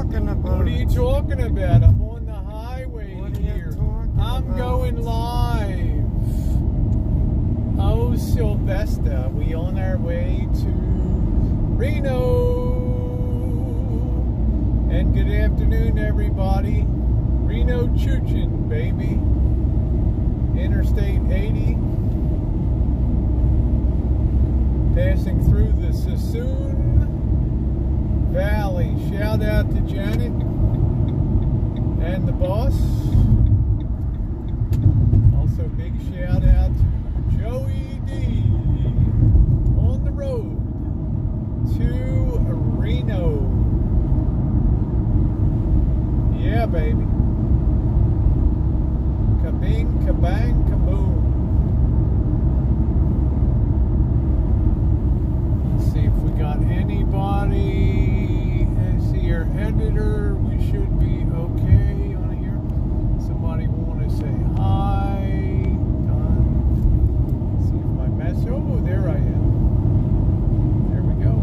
talking about? What are you talking about? I'm on the highway here. I'm going live. Oh, Sylvester, we on our way to Reno. And good afternoon, everybody. Reno Choochin, baby. Interstate 80. Passing through the Sassoon Valley. Shout out to Janet and the boss. Also big shout out to Joey D on the road to Reno. Yeah, baby. Kabing, kabang, kaboom. Let's see if we got anybody. Let's see our editor. We should be okay on here. Somebody want to say hi. Done. Let's see if my message. Oh, there I am. There we go.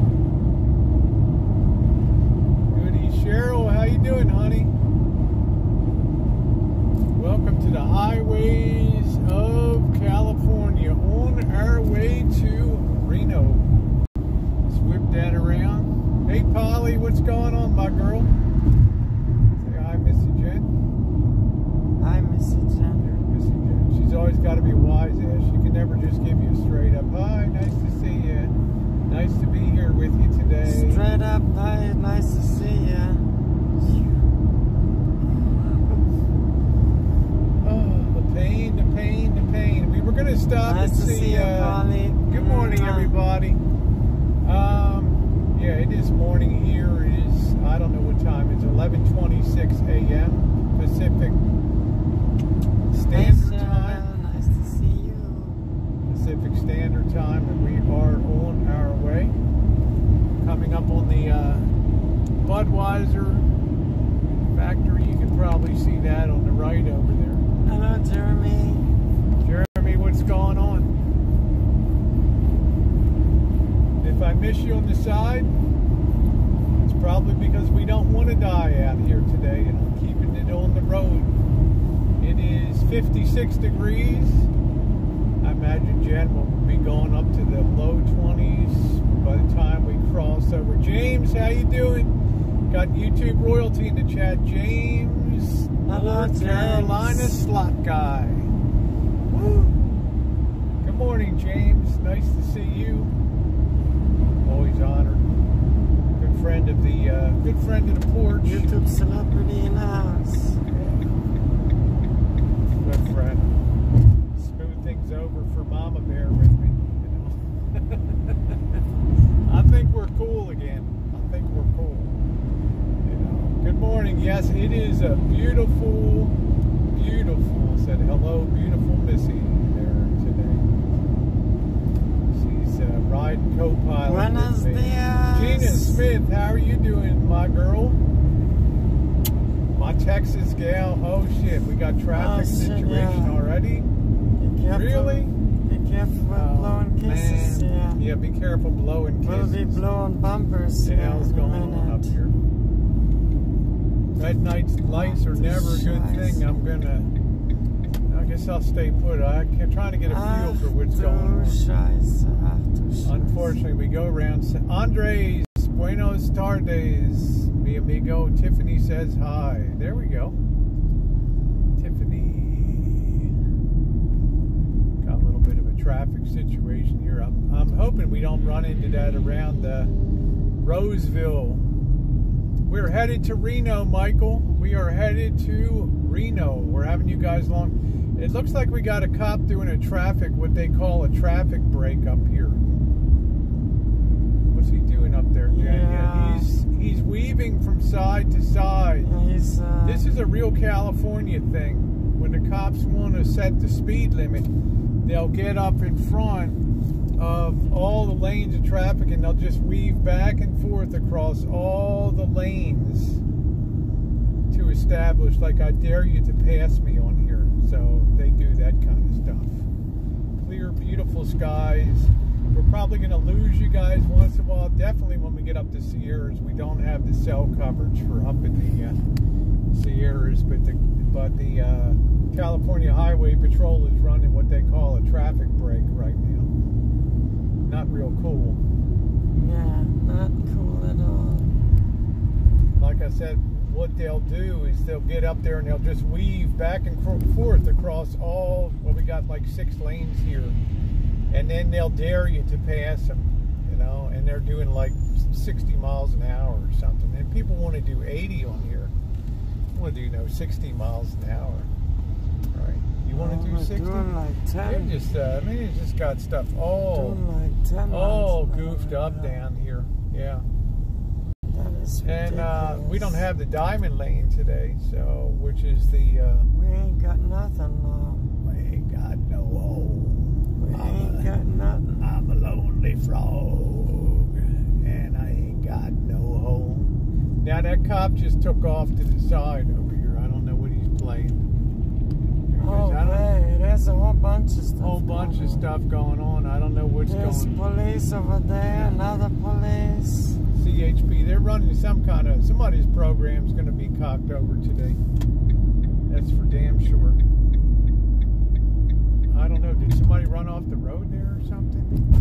Goody Cheryl, how you doing, honey? Welcome to the highways of California. On our way to Reno. Let's whip that around. Hey, Polly, what's going on, my girl? Say hi, Missy Jenn. Hi, Missy Jenn. There's Missy Jenn. She's always got to be wise ass. She can never just give you a straight up, hi, nice to see you. Nice to be here with you today. Straight up, hi, nice to see ya. The pain. We were going to stop nice and to see you, Polly. Good morning, everybody. Yeah, it is morning here. It is, I don't know what time. It's 11:26 a.m. Pacific Standard Time. Nice to see you. Pacific Standard Time, and we are on our way. Coming up on the Budweiser factory. You can probably see that on the right over there. Hello, Jeremy. Jeremy, what's going on? If I miss you on the side, it's probably because we don't want to die out here today, and I'm keeping it on the road. It is 56 degrees. I imagine Jen will be going up to the low 20s by the time we cross over. James, how you doing? Got YouTube royalty in the chat. James, hello, North Carolina slot guy. Woo. Good morning, James. Nice to see you. Always honored. Good friend of the porch. YouTube celebrity in the house. Good friend. Smooth things over for Mama Bear with me. You know? I think we're cool again. I think we're cool. Good morning. Yes, it is a beautiful, said hello, beautiful Missy there today. She's riding co-pilot. Buenos dias. Gina Smith, how are you doing, my girl? My Texas gal. Oh shit, we got traffic situation already. Be careful. Really? Be careful with blowing kisses. Man. Yeah, be careful blowing kisses. We'll be blowing bumpers. The hell's going on up here? Red lights are never a good thing. I guess I'll stay put. I'm trying to get a feel for what's going on. Unfortunately, we go around. Andres, buenos tardes, mi amigo. Tiffany says hi. There we go. Tiffany. Got a little bit of a traffic situation here. I'm hoping we don't run into that around Roseville. We're headed to Reno, Michael. We are headed to Reno. We're having you guys along. It looks like we got a cop doing what they call a traffic break up here. What's he doing up there, Jen? Yeah, he's weaving from side to side. Yeah, this is a real California thing. When the cops want to set the speed limit, they'll get up in front of all the lanes of traffic and they'll just weave back and forth across all the lanes to establish, like, I dare you to pass me on here. So they do that kind of stuff. Clear, beautiful skies. We're probably going to lose you guys once in a while. Definitely when we get up to Sierras. We don't have the cell coverage for up in the Sierras, but the California Highway Patrol is running what they call a traffic break right now. Not real cool. Yeah, not cool at all. Like I said, what they'll do is they'll get up there and they'll just weave back and forth across all, well, we got like 6 lanes here, and then they'll dare you to pass them, you know, and they're doing like 60 miles an hour or something, and people want to do 80 on here. I want to do, you know, 60 miles an hour, right? You want to do 60? Doing like 10. They're just, it's just got stuff all goofed up down here, yeah. And we don't have the diamond lane today, so which is the we ain't got nothing, we ain't got no home. We ain't got nothing. I'm a lonely frog, and I ain't got no home. Now that cop just took off to the side over here. I don't know what he's playing. Oh, hey, there's a whole bunch of stuff. Going on. I don't know what's going on. There's police over there, another police. CHP, they're running some kind of, somebody's program's going to be cocked over today. That's for damn sure. I don't know, did somebody run off the road there or something? I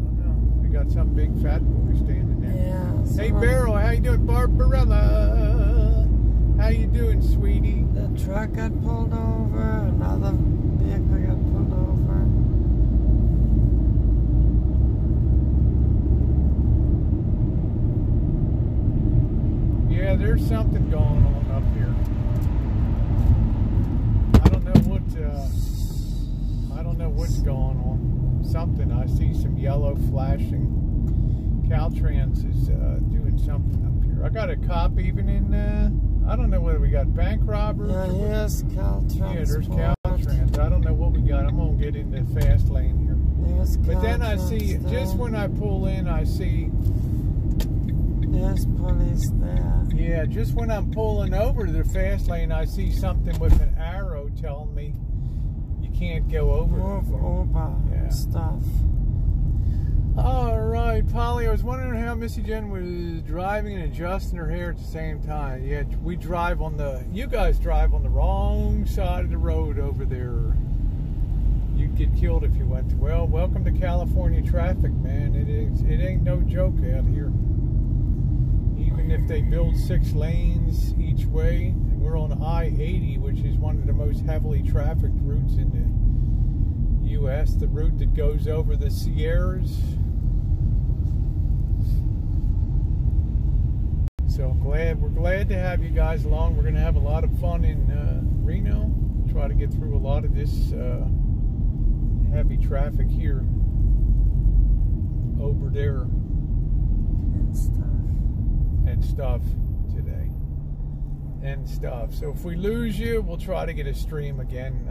don't know. We got some big fat boy standing there. Yeah. Hey, Beryl, how you doing? Barbarella, how you doing, sweetie? The truck got pulled over, another vehicle got pulled over. Yeah, there's something going on up here. I don't know what's going on. Something. I see some yellow flashing. Caltrans is doing something up here. I got a cop even in. I don't know whether we got bank robbers. Yeah, here's Caltrans. Yeah, there's Caltrans. I don't know what we got. I'm gonna get in the fast lane here. There's but then I see, there. just when I pull in, I see. There's police there. Yeah, just when I'm pulling over to the fast lane, I see something with an arrow telling me you can't go over. Move over stuff. All right, Polly, I was wondering how Missy Jenn was driving and adjusting her hair at the same time. Yeah, we drive on the, you guys drive on the wrong side of the road over there. You'd get killed if you went to, well, welcome to California traffic, man. It ain't no joke out here. Even if they build 6 lanes each way, and we're on I-80, which is one of the most heavily trafficked routes in the U.S., the route that goes over the Sierras. So we're glad to have you guys along. We're going to have a lot of fun in Reno. Try to get through a lot of this heavy traffic here, over there, and stuff today, and stuff. So if we lose you, we'll try to get a stream again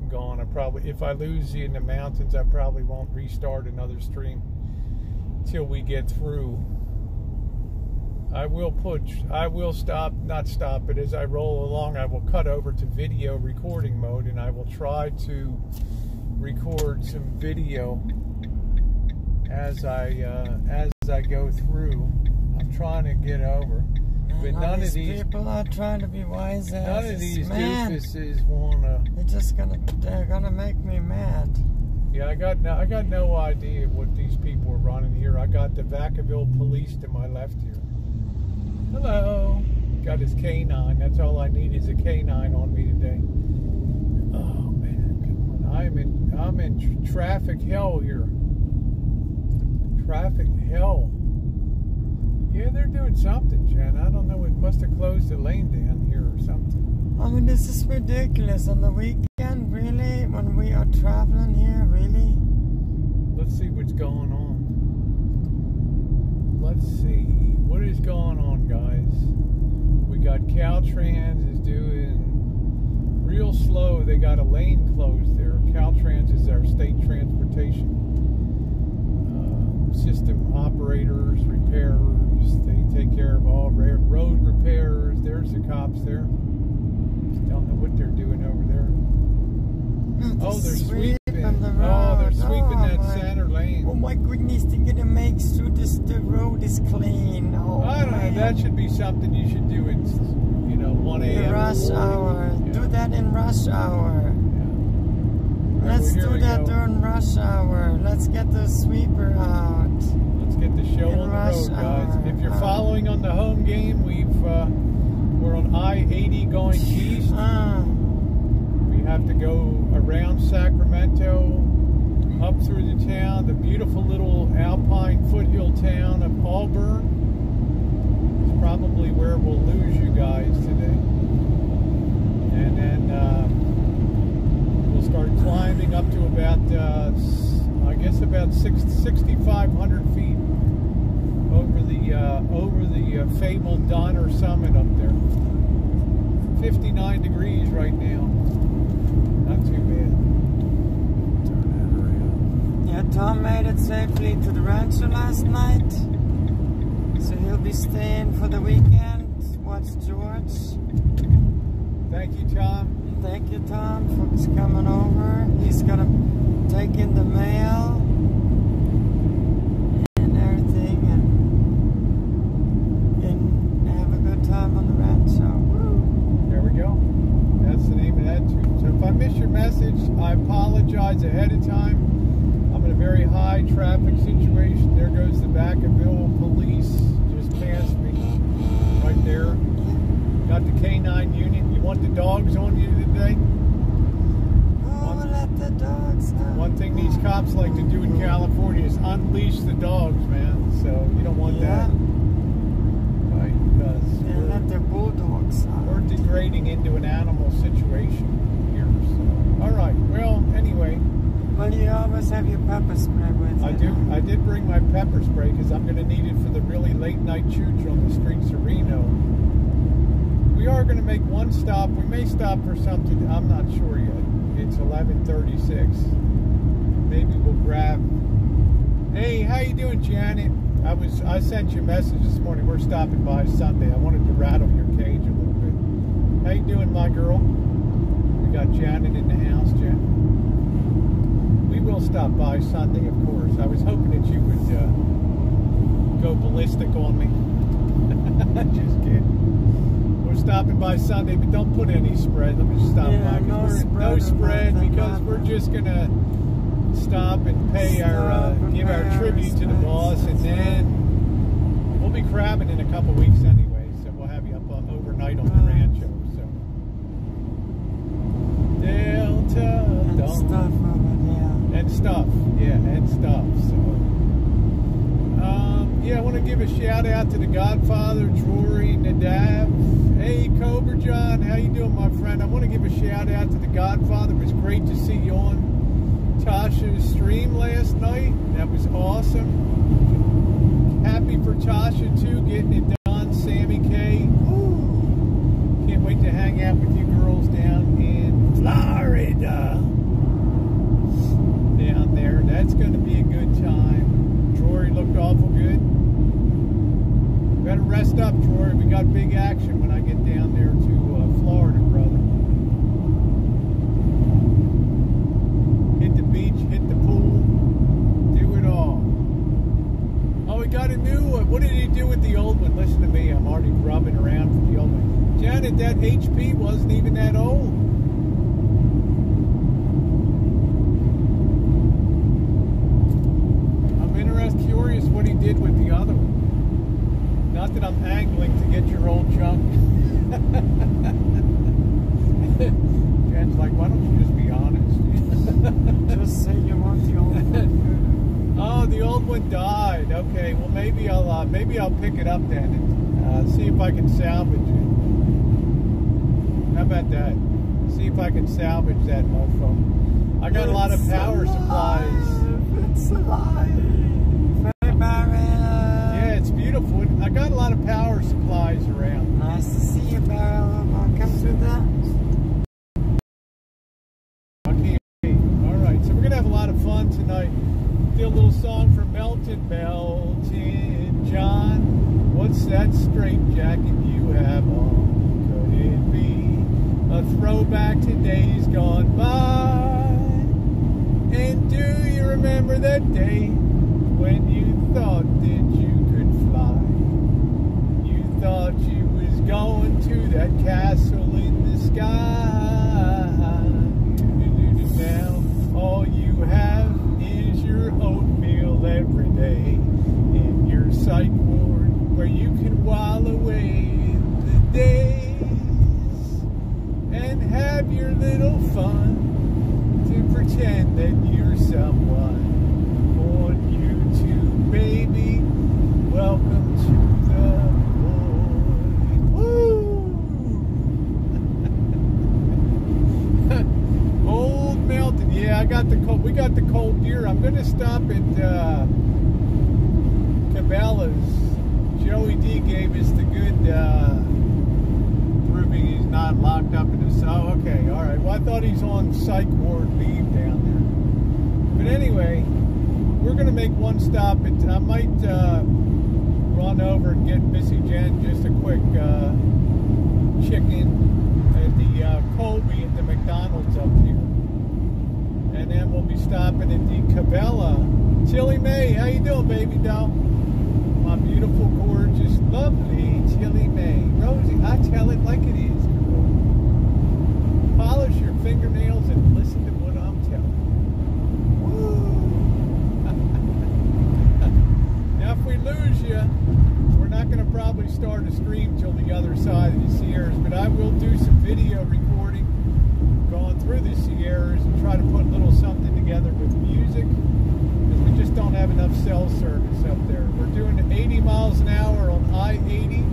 going. If I lose you in the mountains, I probably won't restart another stream till we get through. I will not stop, but as I roll along, I will cut over to video recording mode, and I will try to record some video as I go through. I'm trying to get over, but none of these people are trying to be wise. None of these doofuses wanna. They're gonna make me mad. Yeah, I got no idea what these people are running here. I got the Vacaville police to my left here. Hello. Got his K9. That's all I need is a K9 on me today. Oh man, come on. I'm in traffic hell here. Traffic hell. Yeah, they're doing something, Jen. I don't know. It must have closed the lane down here or something. I mean, this is ridiculous. On the weekend, really? When we are traveling here, really? Let's see what's going on. Let's see. What is going on, guys? We got Caltrans is doing real slow. They got a lane closed there. Caltrans is our state transportation system operators, repairers. They take care of all road repairs. There's the cops there. Don't know what they're doing over there. Oh, they're sweeping. The road. Oh, they're sweeping that center lane. Oh my we need to get a make sure the road is clean. Oh, I don't know. That should be something you should do in, 1 a.m. In rush hour. Yeah. Do that in rush hour. Yeah. Let's Well, do that go. during rush hour. Let's get the sweeper out. Let's get the show In on the rush road, guys. hour. If you're following on the home game, we're on I-80 going east. We have to go around Sacramento, up through the town, the beautiful little alpine foothill town of Auburn. It's probably where we'll lose you guys today. And then we'll start climbing up to about, I guess about 6,500 feet over the fabled Donner Summit up there. 59 degrees right now. Not too bad. Turn that around. Yeah, Tom made it safely to the Rancho last night. So he'll be staying for the weekend. Watch George. Thank you, Tom. Thank you, Tom, for coming over. He's gonna take in the mail and everything and have a good time on the Rancho. Woo! There we go. That's the name of that tune. So if I miss your message, I apologize ahead of time. I'm in a very high traffic situation. There goes the Vacaville police. Just passed me right there. Got the K9 unit. You want the dogs on you today? Oh, let the dogs out. One thing these cops like to do in California is unleash the dogs, man. So you don't want that. Right? Because And let their bulldogs out. we're degrading into an animal situation here. So. All right. Well, anyway. Well, you always have your pepper spray with you. I do. I did bring my pepper spray because I'm going to need it for the really late night chooch on the streets of Reno. We are going to make one stop. We may stop for something. I'm not sure yet. It's 11:36. Maybe we'll grab. Hey, how you doing, Janet? I sent you a message this morning. We're stopping by Sunday. I wanted to rattle your cage a little bit. How you doing, my girl? We got Janet in the house, Janet. We will stop by Sunday, of course. I was hoping that you would go ballistic on me. Just kidding. We're stopping by Sunday, but don't put any spread. Let me just stop by. No spread because we're just going to stop and pay give our tribute to the boss, and then we'll be crabbing in a couple weeks anyway, so we'll have you up overnight on the Rancho. So Delta and stuff over there. And stuff, yeah, and stuff. So yeah, I want to give a shout out to the Godfather, Drury, Nadav. Hey, Cobra John, how you doing, my friend? I want to give a shout out to the Godfather. It was great to see you on Tasha's stream last night. That was awesome. Happy for Tasha, too, getting it done. Sammy K. Ooh. Can't wait to hang out with you girls down in Florida. Down there. That's going to be a good time. Drury looked awful good. Better rest up, Troy. We got big action when I get down there to Florida, brother. Hit the beach, hit the pool, do it all. Oh, we got a new one. What did he do with the old one? Listen to me, I'm already grubbing around for the old one. Janet, that HP wasn't even that old. I'm curious what he did with the other one. Not that I'm angling to get your old junk. Jen's like, why don't you just be honest? Just say you want the old one. Oh, the old one died. Okay, well maybe I'll pick it up then and see if I can salvage it. How about that? See if I can salvage that mofo. I got a lot of power supplies. It's alive. Yeah, it's beautiful. I got a lot of power supplies around. Nice to see you, Barrel. Welcome to that. Okay. Alright, so we're going to have a lot of fun tonight. Do a little song for Melton. Melton John, what's that straight jacket you have on? Could it be a throwback to days gone by? And do you remember that day when sky. Now all you have is your oatmeal every day in your psych ward, where you can while away the days and have your little fun to pretend that you're someone on YouTube, baby. Welcome to the void. Woo! Old Mountain. Yeah, I got the cold. We got the cold deer. I'm going to stop at Cabela's. Joey D gave us the good proving he's not locked up in his. Oh, okay, all right. Well, I thought he's on psych ward leave down there. But anyway, we're going to make one stop. I might run over and get Missy Jenn just a quick chicken at the Colby at the McDonald's up here. And then we'll be stopping at the Cabela. Chili Mae, how you doing, baby doll? My beautiful, gorgeous, lovely Chili Mae. Rosie, I tell it like it is. Polish your fingernails and listen to what I'm telling you. Now, if we lose you, we're not going to probably start a stream till the other side of the Sierras, but I will do some video recording going through the Sierras and try to put a little something together with music, because we just don't have enough cell service up there. We're doing 80 miles an hour on I-80.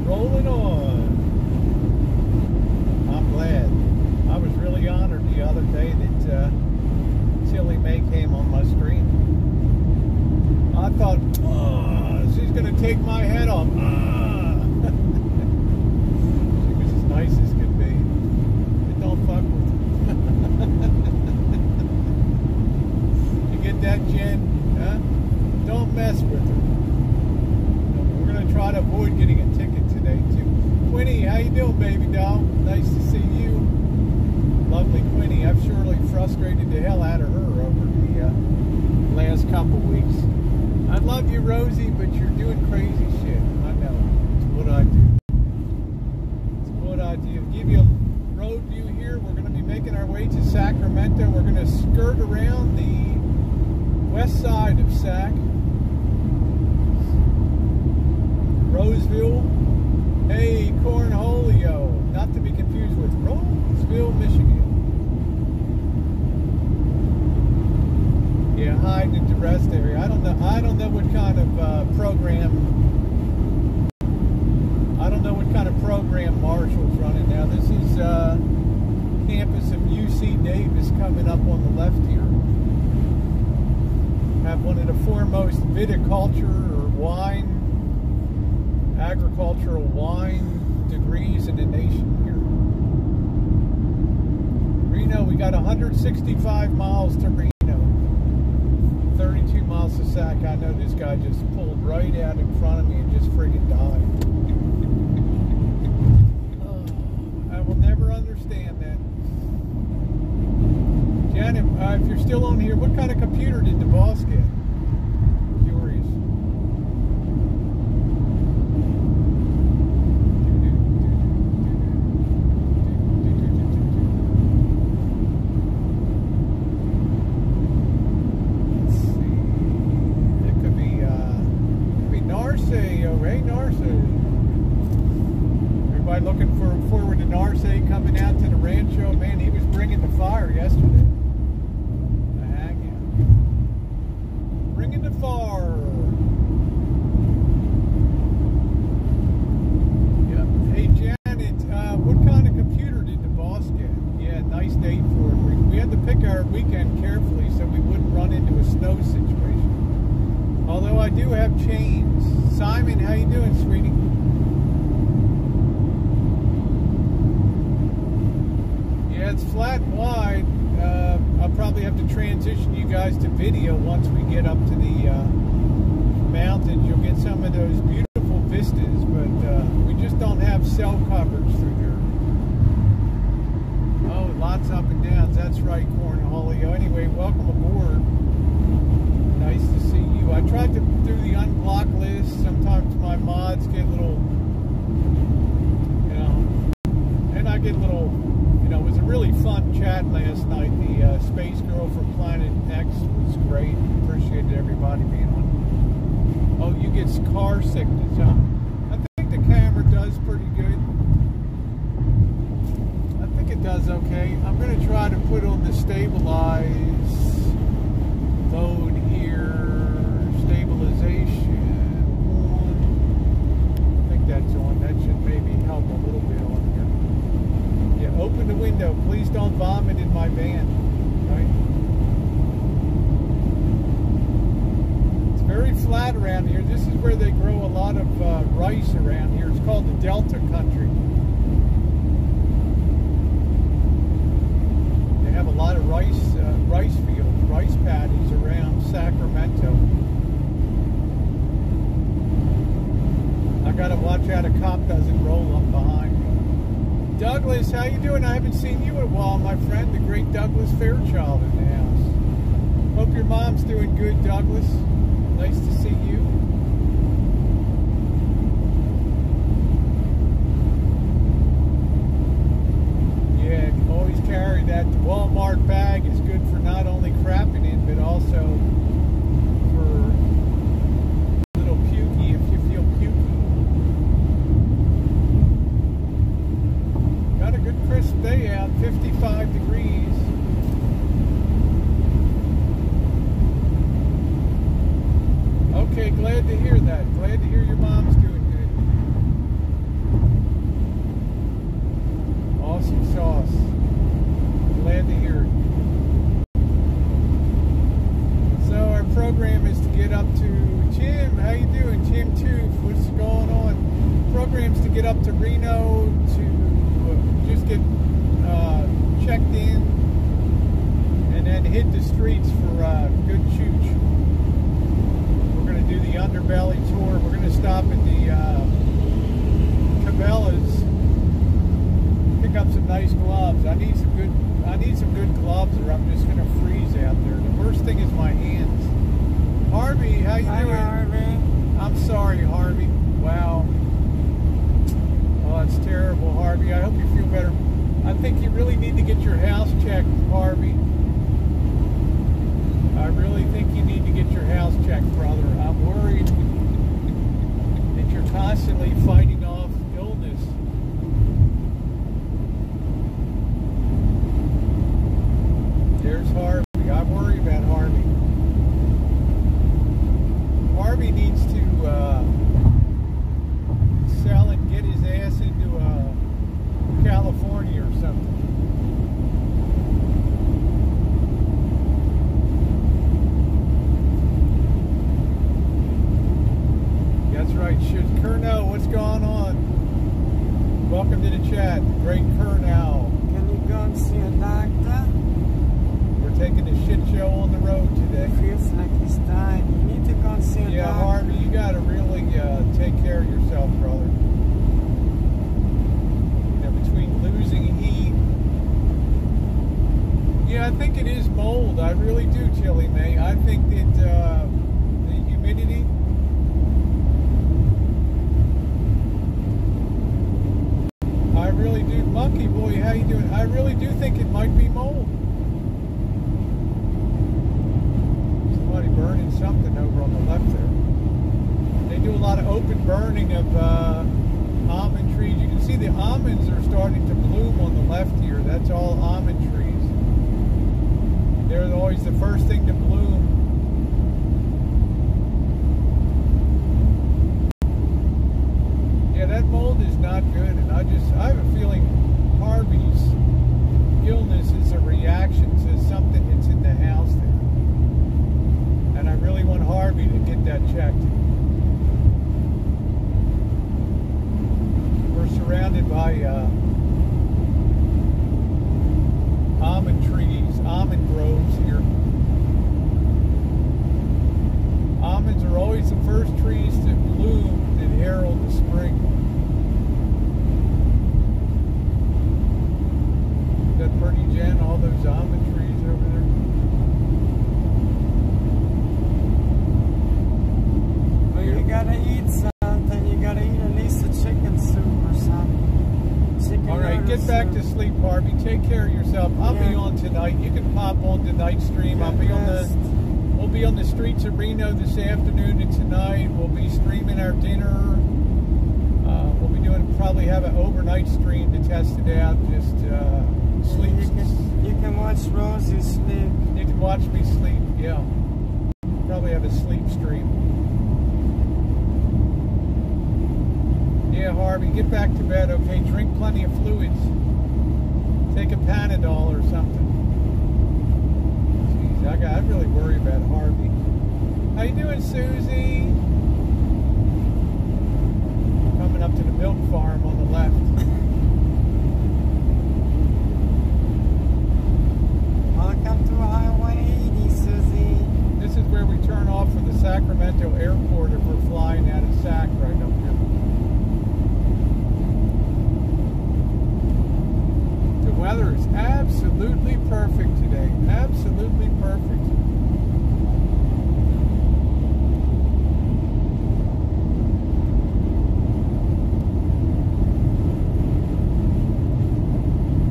Rolling on. I'm glad. I was really honored the other day that Chili Mae came on my stream. I thought, oh, she's going to take my head off. She was as nice as could be. But don't fuck with her. You get that, Jen? Huh? Don't mess with her. We're going to try to avoid getting a ticket today, too. Quinny, how you doing, baby doll? Nice to see you. Lovely Quinny. I've surely frustrated the hell out of her over the last couple weeks. I love you, Rosie, but you're doing crazy shit. I know. It's what I do. It's what I do. Give you a road view here. We're going to be making our way to Sacramento. We're going to skirt around the west side of Sac. Roseville. Hey, Cornholio. Not to be confused with Roseville, Michigan. Yeah, hide in the rest area. I don't know what kind of program. I don't know what kind of program Marshall's running now. This is campus of UC Davis coming up on the left here. Have one of the foremost viticulture or agricultural wine degrees in the nation here. Reno, we got 165 miles to Reno. 32 miles to Sac. I know this guy just pulled right out in front of me and just friggin' died. I will never understand that. Janet, if you're still on here, what kind of computer did the boss get? Curious. Everybody looking forward to Narce coming out to the Rancho. Man, he was bringing the fire yesterday. The hangout. Bringing the fire. Yep. Hey, Janet, what kind of computer did the boss get? Yeah, nice day for him. We had to pick our weekend carefully so we wouldn't run into a snow situation. Although I do have chains. Simon, how you doing, sweetie? Yeah, it's flat and wide. I'll probably have to transition you guys to video once we get up to the mountains. You'll get some of those beautiful vistas, but we just don't have cell coverage through here. Oh, lots up and downs. That's right, Cornholio. Anyway, welcome aboard. Nice to see you. I tried to do the unblock list. Sometimes my mods get a little get a little, you know, it was a really fun chat last night. The Space Girl from Planet X was great. Appreciated everybody being on. Oh, you get car sickness, huh? I think the camera does pretty good. I think it does okay. I'm going to try to put on the stabilize mode here. Stabilization on. I think that's on. That should maybe help a little bit on here. Yeah, open the window. Please don't vomit in my van. Right? It's very flat around here. This is where they grow a lot of rice around here. It's called the Delta Country. They have a lot of rice fields, rice paddies around Sacramento. I gotta watch out a cop doesn't roll up behind me. Douglas, how you doing? I haven't seen you in a while, my friend, the great Douglas Fairchild in the house. Hope your mom's doing good, Douglas. Nice to see you. Yeah, always carry that Walmart bag. Is good for not only crapping in, but also for a little pukey if you feel pukey. Got a good crisp day out, 55 degrees. Okay, glad to hear that. Glad to hear your mom's doing good. Awesome sauce. Glad to hear it. So our program is to get up to Jim. How you doing, Jim? What's going on? Program's to get up to Reno to just get checked in, and then hit the streets for good chooch. We're going to do the underbelly tour. We're going to stop at the Cabela's, pick up some nice gloves. I need some good gloves, or I'm just going to freeze out there. The worst thing is my hands. Harvey, how you doing? Harvey. I'm sorry, Harvey. Wow. Oh, that's terrible, Harvey. I hope you feel better. I think you really need to get your house checked, Harvey. I really think you need to get your house checked, brother. I'm worried that you're constantly fighting off illness. There's Harvey. I worry about Harvey. Harvey needs to sell and get his ass into California or something. That's right. Kernow, what's going on? Welcome to the chat. Great Kernow. Can you go and see a doctor? We're taking a shit show on the road today. Feels like he's dying. You need to go and see a doctor. Yeah, Harvey, you got to really take care of yourself, brother. You know, between losing heat. Yeah, I think it is mold. I really do, Chili May. I think that the humidity. I really do. Monkey Boy, how you doing? I really do think it might be mold. Somebody burning something over on the left there. They do a lot of open burning of almond trees. You can see the almonds are starting to bloom on the left here. That's all almond trees. They're always the first thing to bloom. Yeah, that mold is not good, and I have a feeling Harvey's illness is a reaction to something that's in the house there. And I really want Harvey to get that checked. We're surrounded by almond trees, almond groves here. Almonds are always the first trees to bloom that herald the spring. Is that pretty, Jen? All those almond trees over there? Well, you gotta eat something. You gotta eat at least a chicken soup or something. Chicken All right, get back to Harvey. Take care of yourself. I'll be on tonight. You can pop on tonight's stream. We'll be on the streets of Reno this afternoon and tonight. We'll be streaming our dinner. We'll be probably have an overnight stream to test it out. Just sleep. You can watch Rosie sleep. You can watch me sleep. Yeah. Probably have a sleep stream. Yeah, Harvey, get back to bed, okay? Drink plenty of fluids. Take a Panadol or something. Jeez, I really worry about Harvey. How you doing, Susie? Coming up to the milk farm on the left. Welcome to Highway 80, Susie. This is where we turn off for the Sacramento airport if we're flying out of Sac right up here. The weather is absolutely perfect today. Absolutely perfect.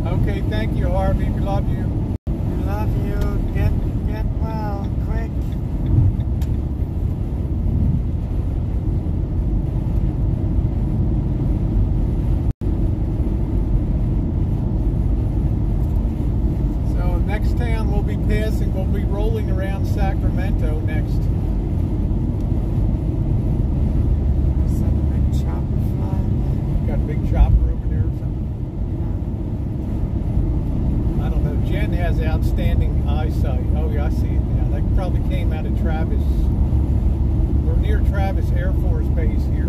Okay, thank you, Harvey. We love you. We love you. Get well, quick. So next town we'll be passing, we'll be rolling around Sacramento next. Is that a big chopper flying Got a big chopper over there or something? I don't know. Jen has outstanding eyesight. Oh yeah, I see it now. That probably came out of Travis. We're near Travis Air Force Base here,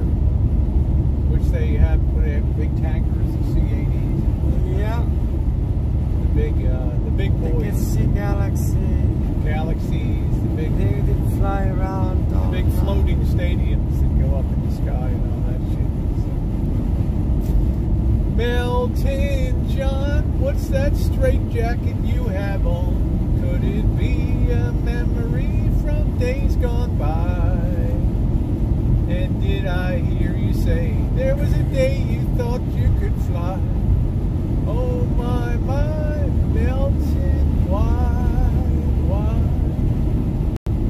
which they have big tankers, the C-80s. Yeah. The big They boys. can see Galaxies, the big They fly around. big floating stadiums that go up in the sky and all that shit. So. Melton John, what's that straight jacket you have on? Could it be a memory from days gone by? And did I hear you say there was a day you thought you could fly? Oh my, Melton, why?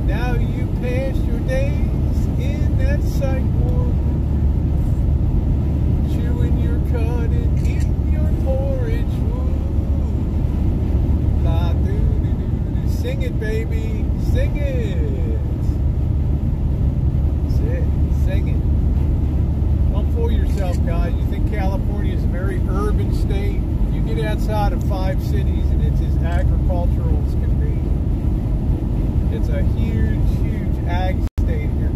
Now you pass your days in that psych ward, chewing your cud and eating your porridge. Ooh. La doo doo doo doo. Sing it, baby, sing it. That's it, sing it. Don't fool yourself, guys. You think California is a very urban state? You get outside of 5 cities and it's as agricultural as can be. It's a huge, huge ag state here.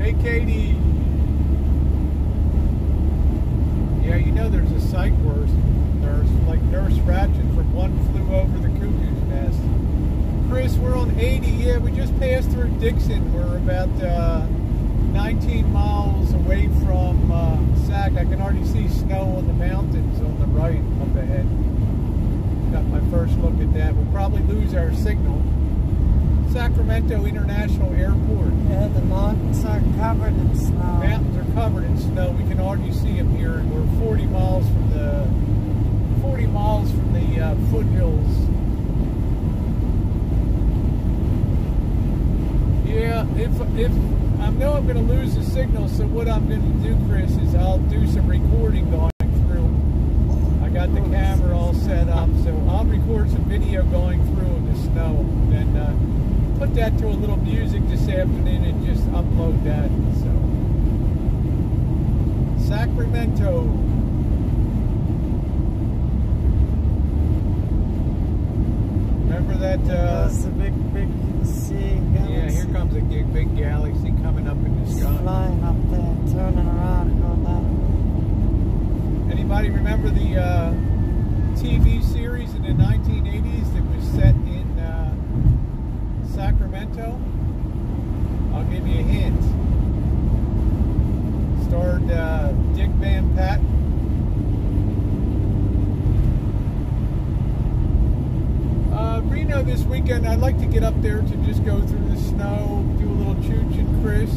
Hey, Katie. Yeah, you know there's a psych nurse, like Nurse Ratchet from One Flew Over the Cuckoo's Nest. Chris, we're on 80. Yeah, we just passed through Dixon. We're about 19 miles away from Sac. I can already see snow on the mountains on the right up ahead. Got my first look at that. We'll probably lose our signal. Sacramento International Airport. Yeah, the mountains are covered in snow. Mountains are covered in snow. We can already see them here, and we're 40 miles from the foothills. Yeah, if I know I'm going to lose the signal, so what I'm going to do, Chris, is I'll do some recording going through. I got the camera all set up, so I'll record some video going through in the snow, and put that to a little music this afternoon and just upload that. So, Sacramento. Remember that? That's a big sea galaxy. Yeah, here comes a big galaxy coming up in the sky. Flying up there, turning around, going that way. Anybody remember the TV series in the 1980s that was set in Sacramento? I'll give you a hint. Starred Dick Van Patten. Reno this weekend, I'd like to get up there to just go through the snow, do a Choochin, Chris.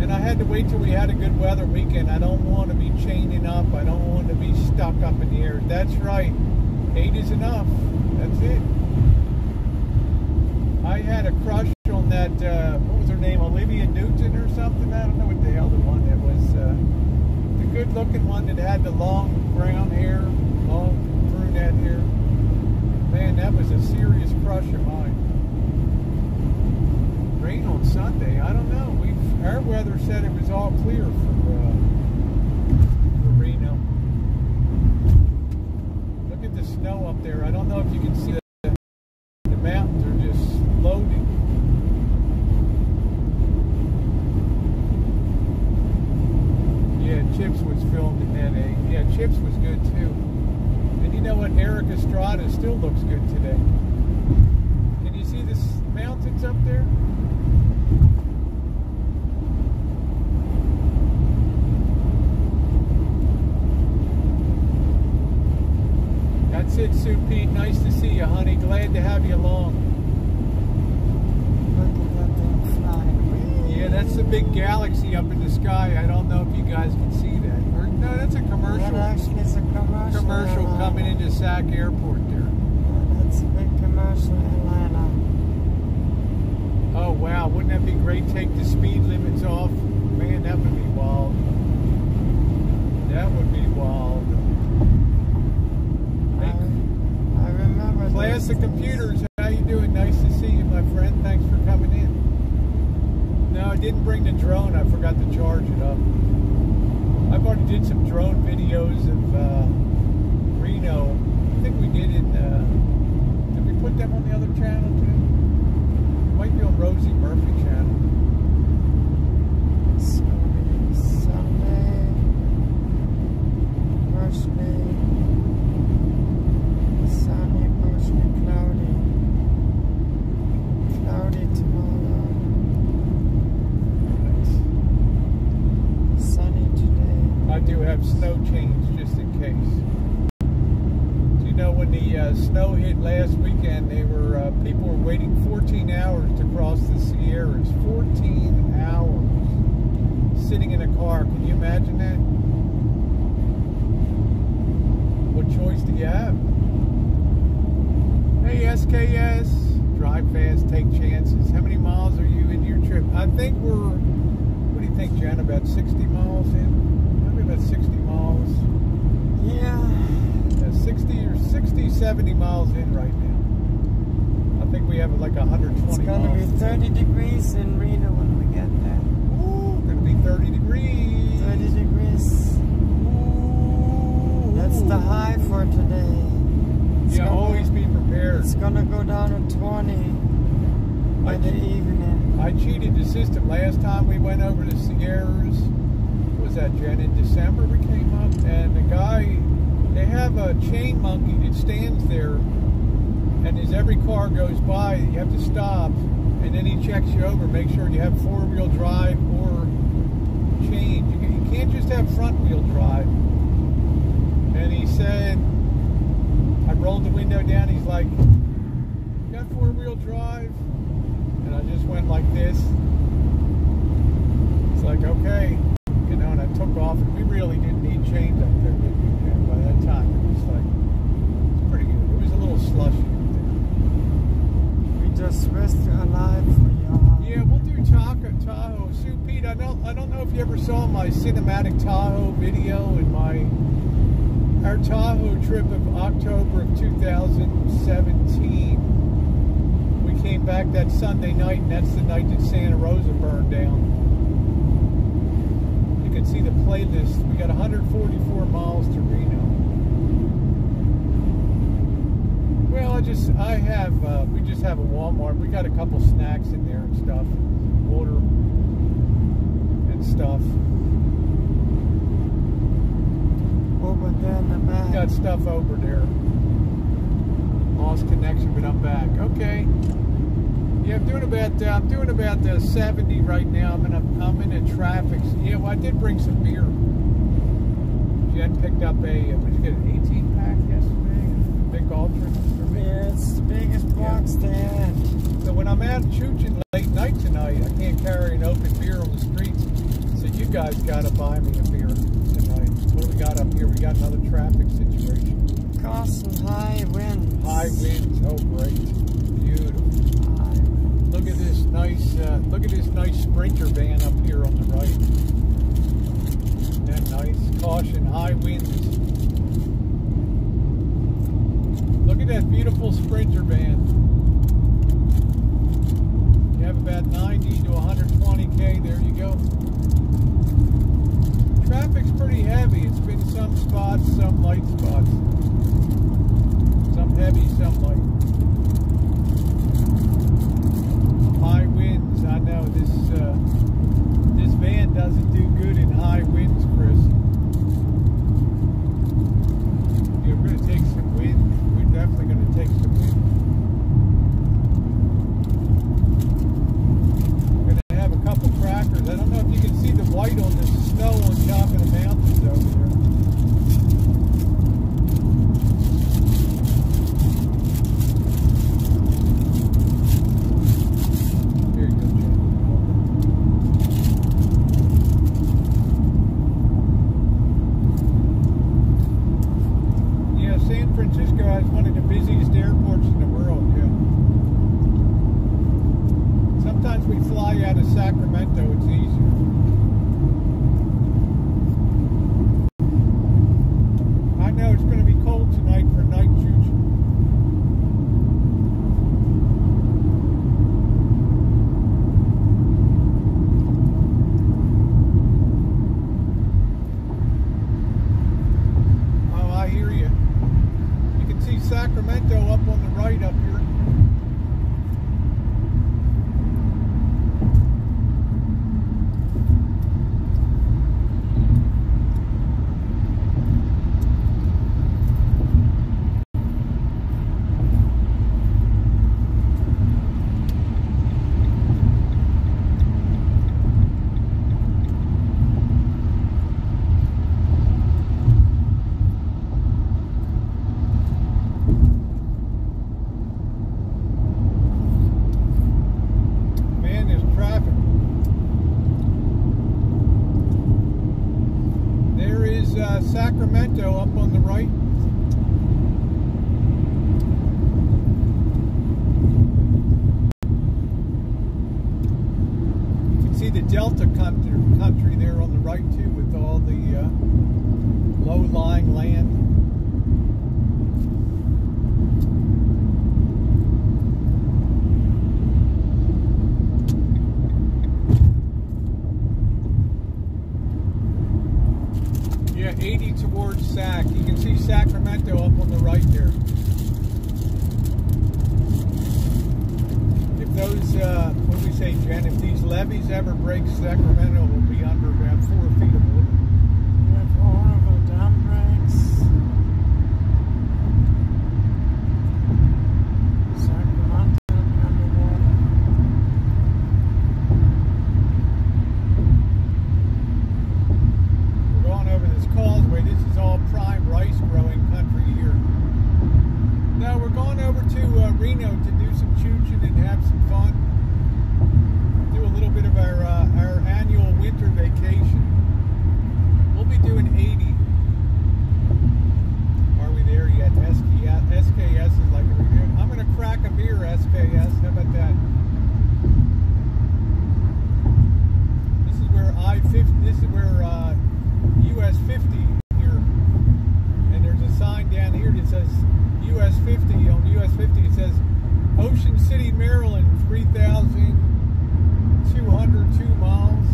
And I had to wait till we had a good weather weekend. I don't want to be chaining up. I don't want to be stuck up in the air. That's right. 8 is enough. That's it. I had a crush on that, what was her name, Olivia Newton or something? I don't know what the hell the one that was, the good-looking one that had the long brown hair, long brunette hair. Man, that was a serious crush of mine. Rain on Sunday, I don't know. Our weather said it was all clear for Reno. Look at the snow up there. I don't know if you can see the mountains are just loading. Yeah, Chips was filmed in that age. Yeah, Chips was good too. And you know what? Eric Estrada still looks good today. Can you see the mountains up there? That's it, Sue Pete. Nice to see you, honey. Glad to have you along. Look at that thing flying. Yeah, that's the big galaxy up in the sky. I don't know if you guys can see that. Or, no, that's a commercial. That actually is a commercial. Commercial coming into Sac Airport there. Yeah, that's a big commercial in Atlanta. Oh, wow. Wouldn't that be great? Take the speed limits off. Man, that would be wild. That would be wild. I remember. Classic Computers, how you doing? Nice to see you, my friend. Thanks for coming in. No, I didn't bring the drone. I forgot to charge it up. I've already did some drone videos of Reno. I think we did in, did we put them on the other channel too? Might be on Rosie Murphy channel. Sunday, mostly sunny, mostly cloudy. Cloudy tomorrow. Sunny today. I do have snow chains just in case. Do you know when the snow hit last weekend, they were people were waiting 14 hours to cross the Sierras. 14 hours sitting in a car. Can you imagine that? What choice do you have? Hey, SKS. Drive fast, take chances. How many miles are you in your trip? I think we're, what do you think, Jen? About 60 miles in? Maybe about 60 miles. Yeah. 60, 70 miles in right now. I think we have like 120 miles. It's going to be 30 degrees in Reno when we get there. Ooh, going to be 30 degrees. 30 degrees. Ooh. That's the high for today. Yeah, always be prepared. It's going to go down to 20 by the evening. I cheated the system. Last time we went over to Sierras, what was that, Jen? In December we came up, and the guy, they have a chain monkey that stands there, and as every car goes by, you have to stop, and then he checks you over, make sure you have four-wheel drive or chain. You can't just have front-wheel drive. And he said, I rolled the window down, he's like, you got four-wheel drive? And I just went like this. It's like, okay. You know, and I took off, and we really didn't need chains up there, did we? And by that time, it was like, it's pretty good. It was a little slushy up there. We just risked our life for y'all. Yeah, we'll do Tahoe. Sue Pete, I don't know if you ever saw my cinematic Tahoe video in our Tahoe trip of October of 2017. We came back that Sunday night, and that's the night that Santa Rosa burned down. You can see the playlist. We got 144 miles to Reno. Well, we just have a Walmart. We got a couple snacks in there and stuff, water and stuff. Over there in the back. We got stuff over there. Lost connection, but I'm back. Okay. Yeah, I'm doing about 70 right now. I'm in a traffic. Yeah, well, I did bring some beer. Jen picked up what did you get, an 18-pack yesterday? Big Ultra for me. Yeah, it's the biggest box they had. So when I'm at Choochin late night tonight, I can't carry guys got up by me up here tonight? What do we got up here? We got another traffic situation. Causing high winds. High winds. Oh, great. Beautiful. Look at this nice, Sprinter van up here on the right. Isn't that nice? Caution, high winds. Look at that beautiful Sprinter van. You have about 90 to 120K. There you go. Traffic's pretty heavy. It's been some spots, some light spots. Some heavy, some light. High winds. I know this van doesn't do good in high winds, Chris. Yeah, we're going to take some wind. We're definitely going to take some wind. We're going to have a couple crackers. I don't know if you can see the white on the snow on top of the mountains over there. Sacramento, it's easier. I know it's going to be cold tonight for night Choochin. Oh, I hear you. You can see Sacramento up on the right up here. Sacramento up on the right. You can see the Delta country there on the right too, with all the low-lying land. Yeah, 80 towards Sac. You can see Sacramento up on the right there. If those, what do we say, Jen? If these levees ever break, Sacramento will be under about 4 feet of water. If horrible dam breaks. Sacramento will be underwater. Causeway. This is all prime rice growing country here. Now we're going over to Reno to do some Choochin and have some fun. Do a little bit of our annual winter vacation. We'll be doing 80. Are we there yet? SKS is like a review. I'm going to crack a beer, SKS. How about that? This is where US 50 here, and there's a sign down here that says US 50. On US 50 it says Ocean City, Maryland, 3,202 miles.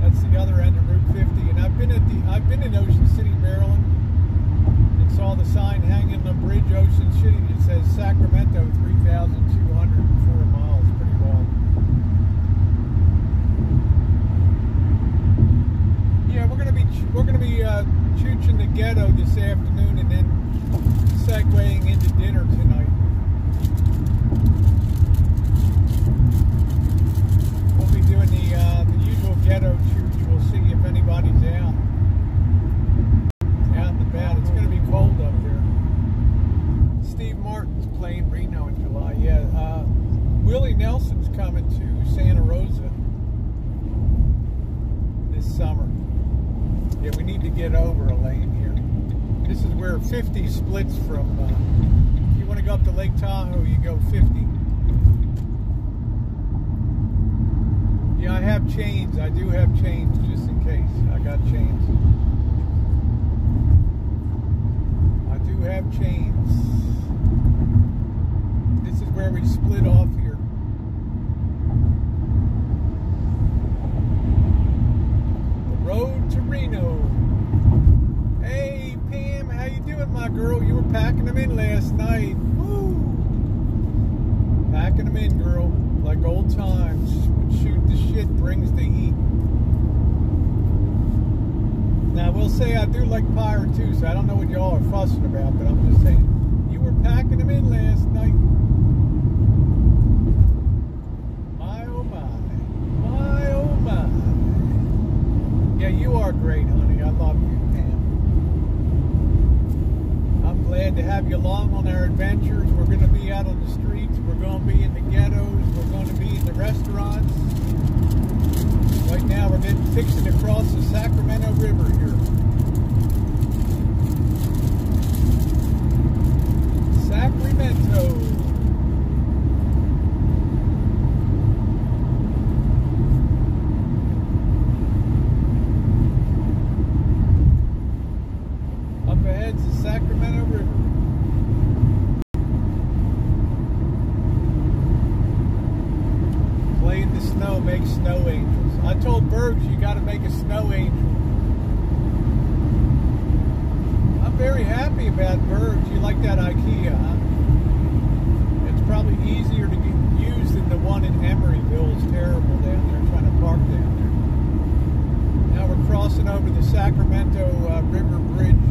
That's the other end of Route 50. And I've been in Ocean City, Maryland, and saw the sign hanging on the bridge, Ocean City, that says Sacramento, 3,204 miles. Pretty long. Yeah, we're gonna be Choochin the ghetto this afternoon, and then segueing into dinner tonight. We'll be doing the usual ghetto Choochin. We'll see if anybody's out and about. It's gonna be cold up there. Steve Martin's playing Reno in July. Yeah, Willie Nelson's coming to Santa Rosa this summer. Yeah, we need to get over a lane here. This is where 50 splits from, if you want to go up to Lake Tahoe, you go 50. Yeah, I have chains. I do have chains just in case. I got chains. I do have chains. This is where we split off here. The road to Reno. Hey, Pam, how you doing, my girl? You were packing them in last night. Woo! Packing them in, girl. Like old times. Shoot the shit brings the heat. Now, I will say I do like pirate too, so I don't know what y'all are fussing about, but I'm just saying, you were packing them in last night. My oh my. My oh my. Yeah, you are great, honey. I love you, Pam. I'm glad to have you along on our adventures. We're going to be out on the streets. We're going to be in the ghettos. We're going to be in the restaurants. Right now we're fixing to cross the Sacramento River here. Sacramento. Up ahead's the Sacramento River. Play in the snow, make snow angels. I told Bergs you got to make a snow angel. I'm very happy about Bergs. You like that IKEA, huh? It's probably easier to get used than the one in Emeryville. It's terrible down there, trying to park down there. Now we're crossing over the Sacramento River Bridge here.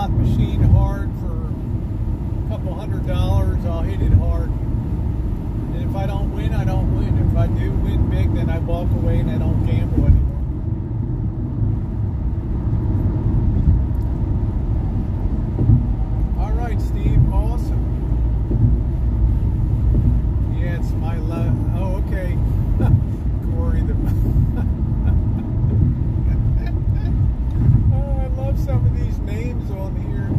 Machine hard for a couple $100. I'll hit it hard, and if I don't win, I don't win. If I do win big, then I walk away and I don't gamble anymore. All right, Steve, awesome. Yeah, it's my love. Oh, okay. Corey the oh, I love some of these names on here.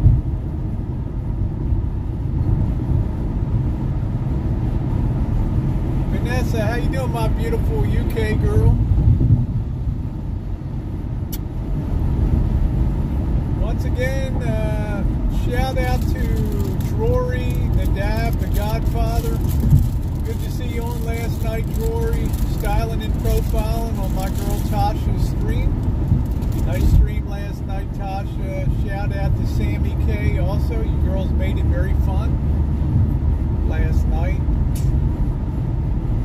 Vanessa, how you doing, my beautiful UK girl? Once again, shout out to Drury, Nadab, the Godfather. Good to see you on last night, Drury. Styling and profiling on my girl Tasha's stream. Nice stream last night, Tasha. Shout out to Sammy K. Also, you girls made it very fun last night.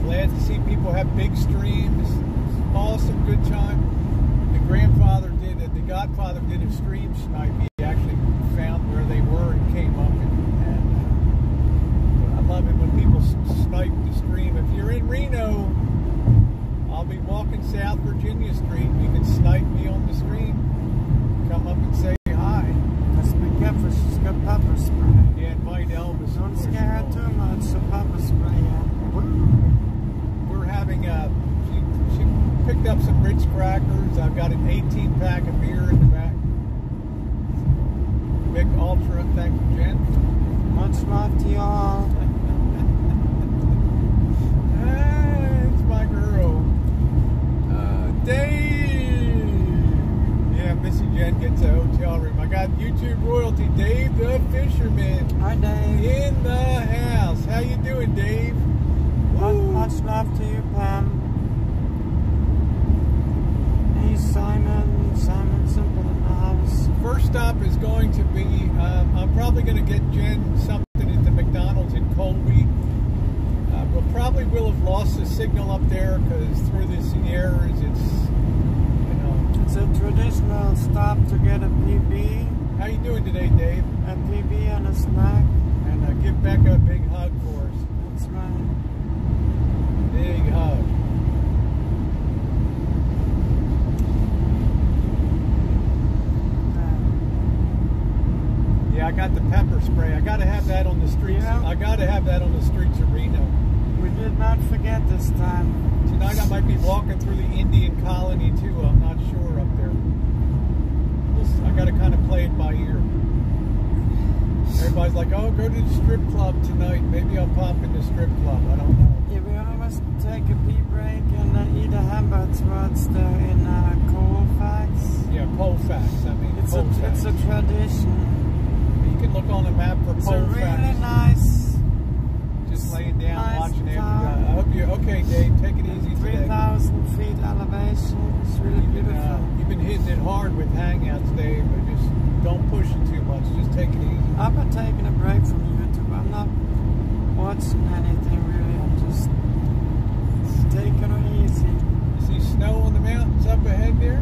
Glad to see people have big streams. Awesome, good time. The Godfather did a stream snipe. He actually found where they were and came up. And I love it when people snipe the stream. If you're in Reno, I'll be walking South Virginia Street. You can snipe me on the stream. Come up and say hi. Just be careful, she's got pepper spray. Yeah, invite Elvis. Don't scare her too much, so pepper spray, yeah. We're having she picked up some Ritz crackers. I've got an 18-pack of beer in the back. Big Ultra, thank you, Jen. Much love to y'all. It's my girl. Dave. Yeah, Missy Jenn gets a hotel room. I got YouTube royalty, Dave the Fisherman. Hi, Dave. In the house. How you doing, Dave? Much love to you, Pam. Hey, Simon. Simon Simple in the house. First stop is going to be, I'm probably going to get Jen something at the McDonald's in Colby. We probably will have lost the signal up there because through the Sierras, it's, you know. It's a traditional stop to get a PB. How you doing today, Dave? A PB and a snack. And give Becca a big hug for us. That's right. Big hug. I got the pepper spray. I gotta have that on the streets. Yeah. I gotta have that on the streets of Reno. We did not forget this time. Tonight I might be walking through the Indian colony too. I'm not sure up there. I gotta kind of play it by ear. Everybody's like, oh, go to the strip club tonight. Maybe I'll pop in the strip club. I don't know. Yeah, we always take a pee break and eat a hamburger towards there in Colfax. Yeah, Colfax. I mean, It's Colfax. a tradition. You can look on the map for It's Colfax. a really nice. Just laying down, nice watching it. town. I hope you're okay, Dave. Take it easy today. 3,000 feet elevation. It's really beautiful. You've been hitting it hard with hangouts, Dave, but just don't push it too much. Just take it easy. I've been taking a break from YouTube. I'm not watching anything really. I'm just taking it easy. You see snow on the mountains up ahead there?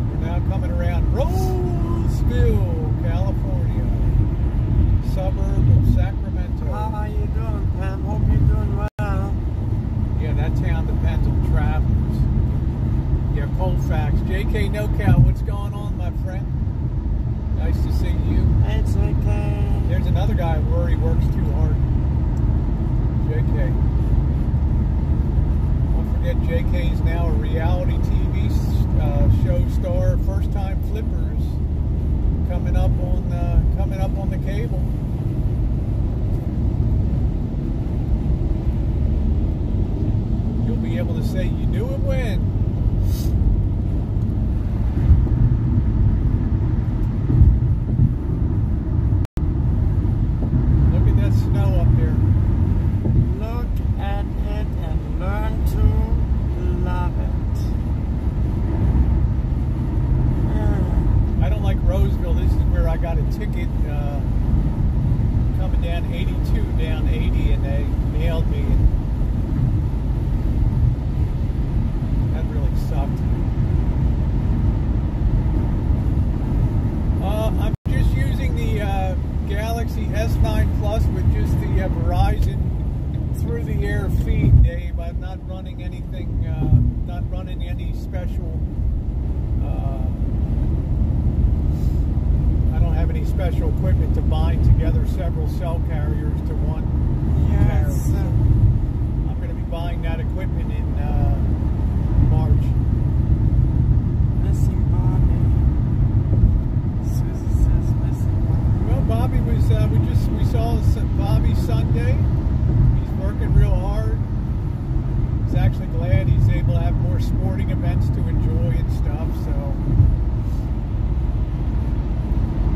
We're now coming around Roseville, California, suburb of Sacramento. How are you doing, Pam? Hope you're doing well. Yeah, that town depends on travelers. Yeah, Colfax. JK NoCal, what's going on, my friend? Nice to see you. Hey, JK. There's another guy where he works too hard. JK. Don't forget, JK is now a reality TV show star. First time flippers coming up on the cable. You'll be able to say you knew it when. Look at that snow up there. Look at it and learn to love it. I don't like Roseville. This is where I got a ticket coming down 82, down 80, and they nailed me. And that really sucked. I'm just using the Galaxy S9 Plus with just the Verizon through-the-air feed, Dave. I'm not running anything, not running any special. I don't have any special equipment to bind together several cell carriers to one carrier. Yes. So I'm going to be buying that equipment in March. Missing Bobby. Susie says missing Bobby. Well, Bobby was, we saw Bobby Sunday. He's working real hard. He's actually glad he's able to have more sporting events to enjoy and stuff, so.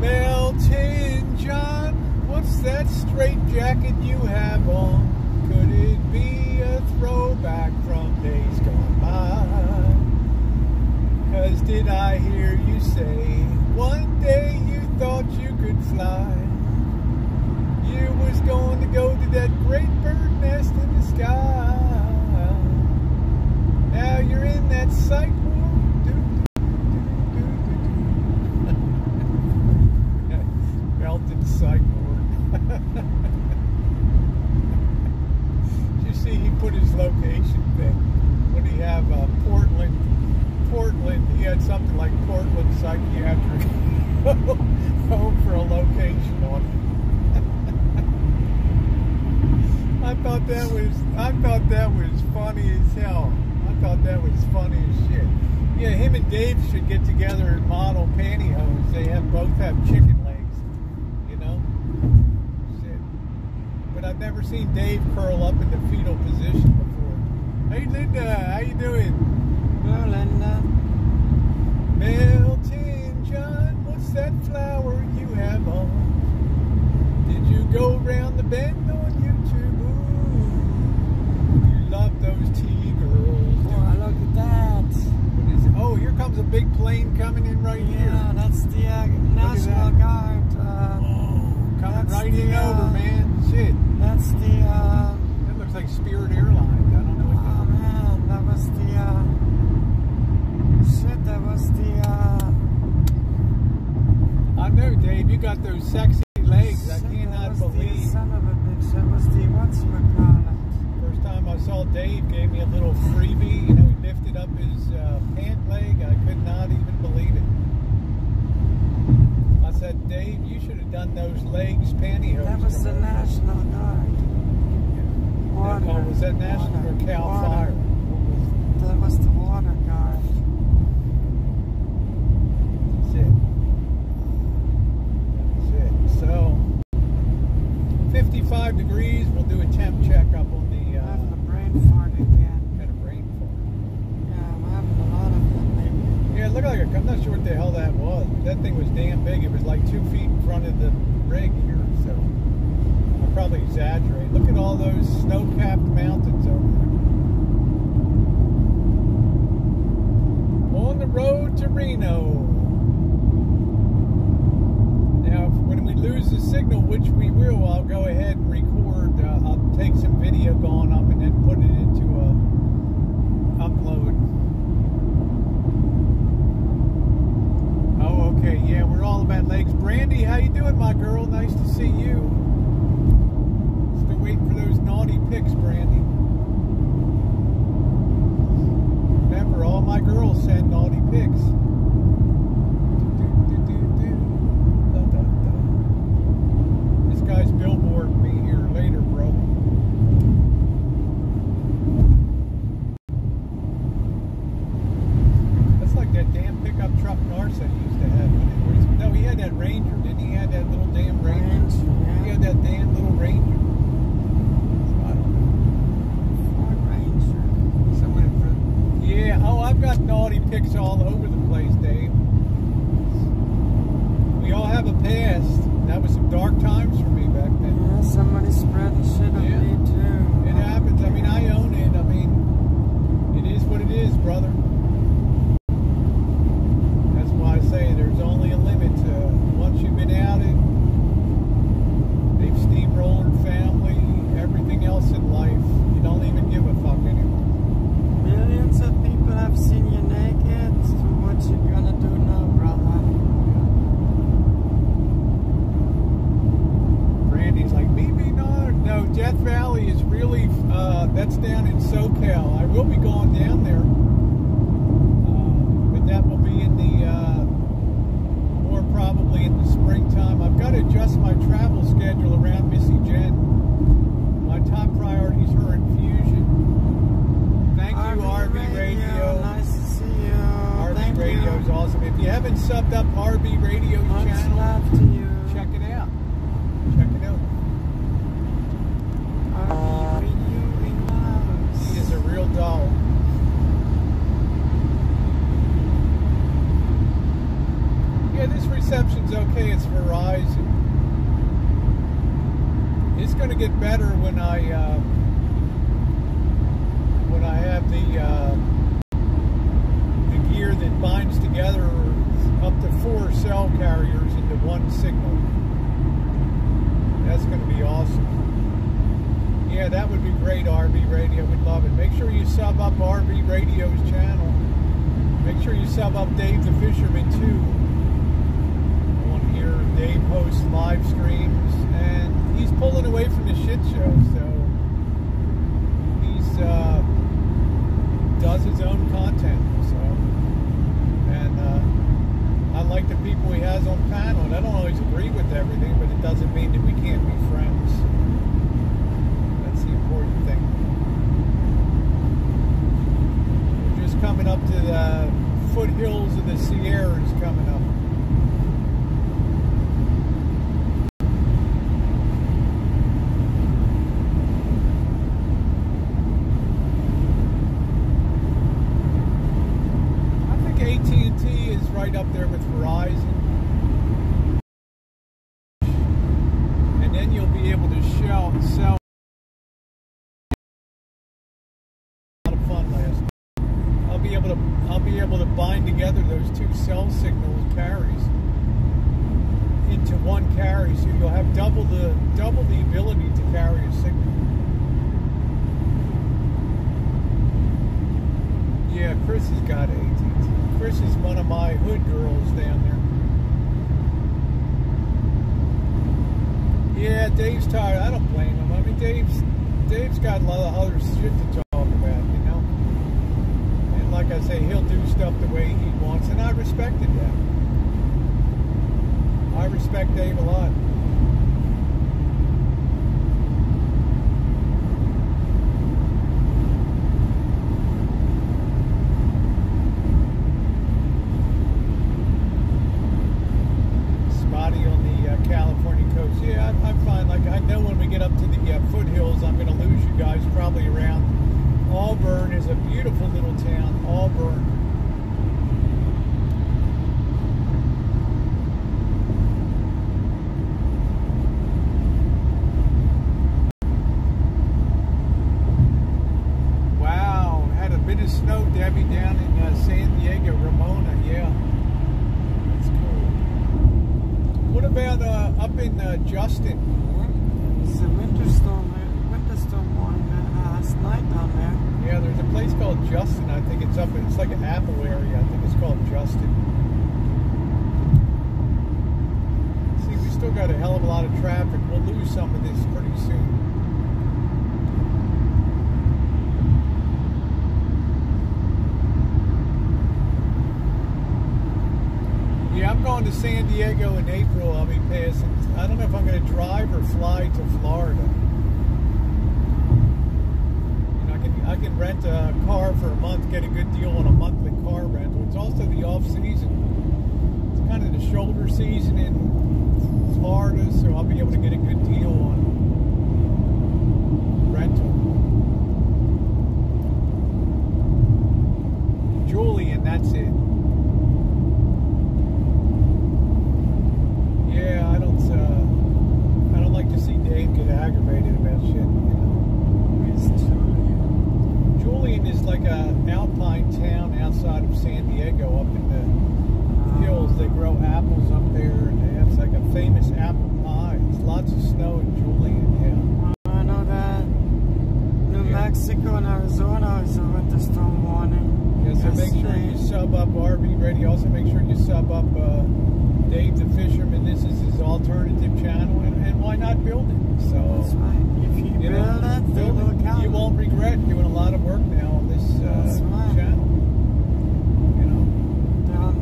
Melton John, what's that straight jacket you have on? Could it be a throwback from days gone by? 'Cause did I hear you say one day you thought you could fly? You was going to go to that great bird nest in the sky. Now you're in that psych ward. Melted psych ward. You see, he put his location thing. What do you have? Portland. He had something like Portland Psychiatric home for a location on it. I thought that was funny as hell. I thought that was funny as shit. Yeah, him and Dave should get together and model pantyhose. They both have chicken legs, you know? Shit. But I've never seen Dave curl up in the fetal position before. Hey Linda, how you doing? Hello, Linda. Melton John, what's that flower you have on? Did you go round the bend on YouTube? Ooh, you love those T-girls. Oh, look at that. What is it? Oh, here comes a big plane coming in right here. Yeah, that's the National Guard. Coming right in over, man. Shit. That's the. That looks like Spirit Airlines. I don't know what Oh man, that was the. Shit, that was the. I know, Dave. You got those sexy legs. I shit, cannot that was believe. The son of a bitch. That was the whatchamacallit. First time I saw Dave, gave me a little freebie. You know, he lifted up his pant leg. I could not even believe it. done those legs pantyhose. That was the National Guard. Water. Oh, was that National or Cal Water. Fire? That was the Water Guard. That's it. So, 55 degrees. We'll do a temp check up on the... Having a brain fart again. Had a brain fart. Yeah, I'm having a lot of them lately. Yeah, it looked like I'm not sure what the hell that was. That thing was damn big. It was like 2 feet in front of the rig here, so I'll probably exaggerate. Look at all those snow-capped mountains over there. On the road to Reno. Now, when we lose the signal, which we will, I'll go ahead and record. I'll take some video going up and then put it into a upload. Oh, okay, yeah, we're all about legs. Brandy, how you doing, my girl? Nice to see you. Still waiting for those naughty pics, Brandy. Remember, all my girls send naughty pics. This guy's billboarding me here later, bro. That's like that damn pickup truck Narsa used to have. No, he had that Ranger, didn't he? He had that little damn Ranger. Yeah. He had that damn little Ranger. I don't know. Ford Ranger. Yeah, oh, I've got naughty pics all over the place, Dave. We all have a past. That was some dark times for me back then. Yeah, somebody's spreading shit on Yeah. me too. It happens. I mean, I own it. I mean, it is what it is, brother. That's why I say there's only a limit to once you've been out it. They've steamrolled family, everything else in life. You don't even give a fuck anymore. Millions of people have seen you naked. So what you gonna do now, brother? Brandy's like, maybe not. No, Death Valley is really, that's down in SoCal. I will be going down there. But that will be in the, more probably in the springtime. I've got to adjust my travel schedule around Missy Jenn. My top priority is her infusion. Thank you, RB Radio. Nice to see you. RB Radio is awesome. If you haven't subbed up RB Radio's Much channel, love to you. check it out. Check it out. RB Radio in the house. He is a real doll. Yeah, this reception's okay. It's Verizon. It's going to get better when I have the gear that binds together up to 4 cell carriers into one signal. That's going to be awesome. Yeah, that would be great, RB Radio. We'd love it. Make sure you sub up RB Radio's channel. Make sure you sub up Dave the Fisherman, too. On here, Dave hosts live streams, and he's pulling away from the shit show, so he's does his own content, so, and I like the people he has on panel, and I don't always agree with everything, but it doesn't mean that we can't be friends. That's the important thing. We're just coming up to the foothills of the Sierras coming up. AT&T is right up there with Verizon, and then you'll be able to sell. A lot of fun last night. I'll be able to bind together those 2 cell signal carries into one carry, so you'll have double the ability to carry a signal. Yeah, Chris has got AT&T. Chris is one of my hood girls down there. Yeah, Dave's tired. I don't blame him. I mean, Dave's got a lot of other shit to talk about, you know. And like I say, he'll do stuff the way he wants, and I respected that. I respect Dave a lot. Spotty on the California coast. Yeah, I'm fine. Like, I know when we get up to the foothills, I'm going to lose you guys probably around. Auburn is a beautiful little town. Auburn. Wow, had a bit of snow, Debbie, down in San Diego, Ramona. Yeah, that's cool. What about up in Justin? It's a winter storm warning last night down there. Yeah, there's a place called Justin. I think it's it's like an Apple area. I think it's called Justin. See, we still got a hell of a lot of traffic. We'll lose some of this pretty soon. Yeah, I'm going to San Diego in April. I'll be passing. I don't know if I'm going to drive or fly to Florida. I can rent a car for a month, get a good deal on a monthly car rental. It's also the off season. It's kind of the shoulder season in Florida, so I'll be able to get a good deal on rental. Julian, that's it. Yeah, I don't like to see Dave get aggravated about shit, you know. It's Julian is like a alpine town outside of San Diego, up in the hills. They grow apples up there, and they have like a famous apple pie. There's lots of snow in Julian, yeah. I know that New Mexico and Arizona is a winter storm warning. Yeah, so make sure you sub up RV Radio. Also make sure you sub up Dave the Fisherman. This is his alternative channel, and why not build it? So that's right. If you build it, they will count. You won't regret doing a lot of work now on this channel. You know,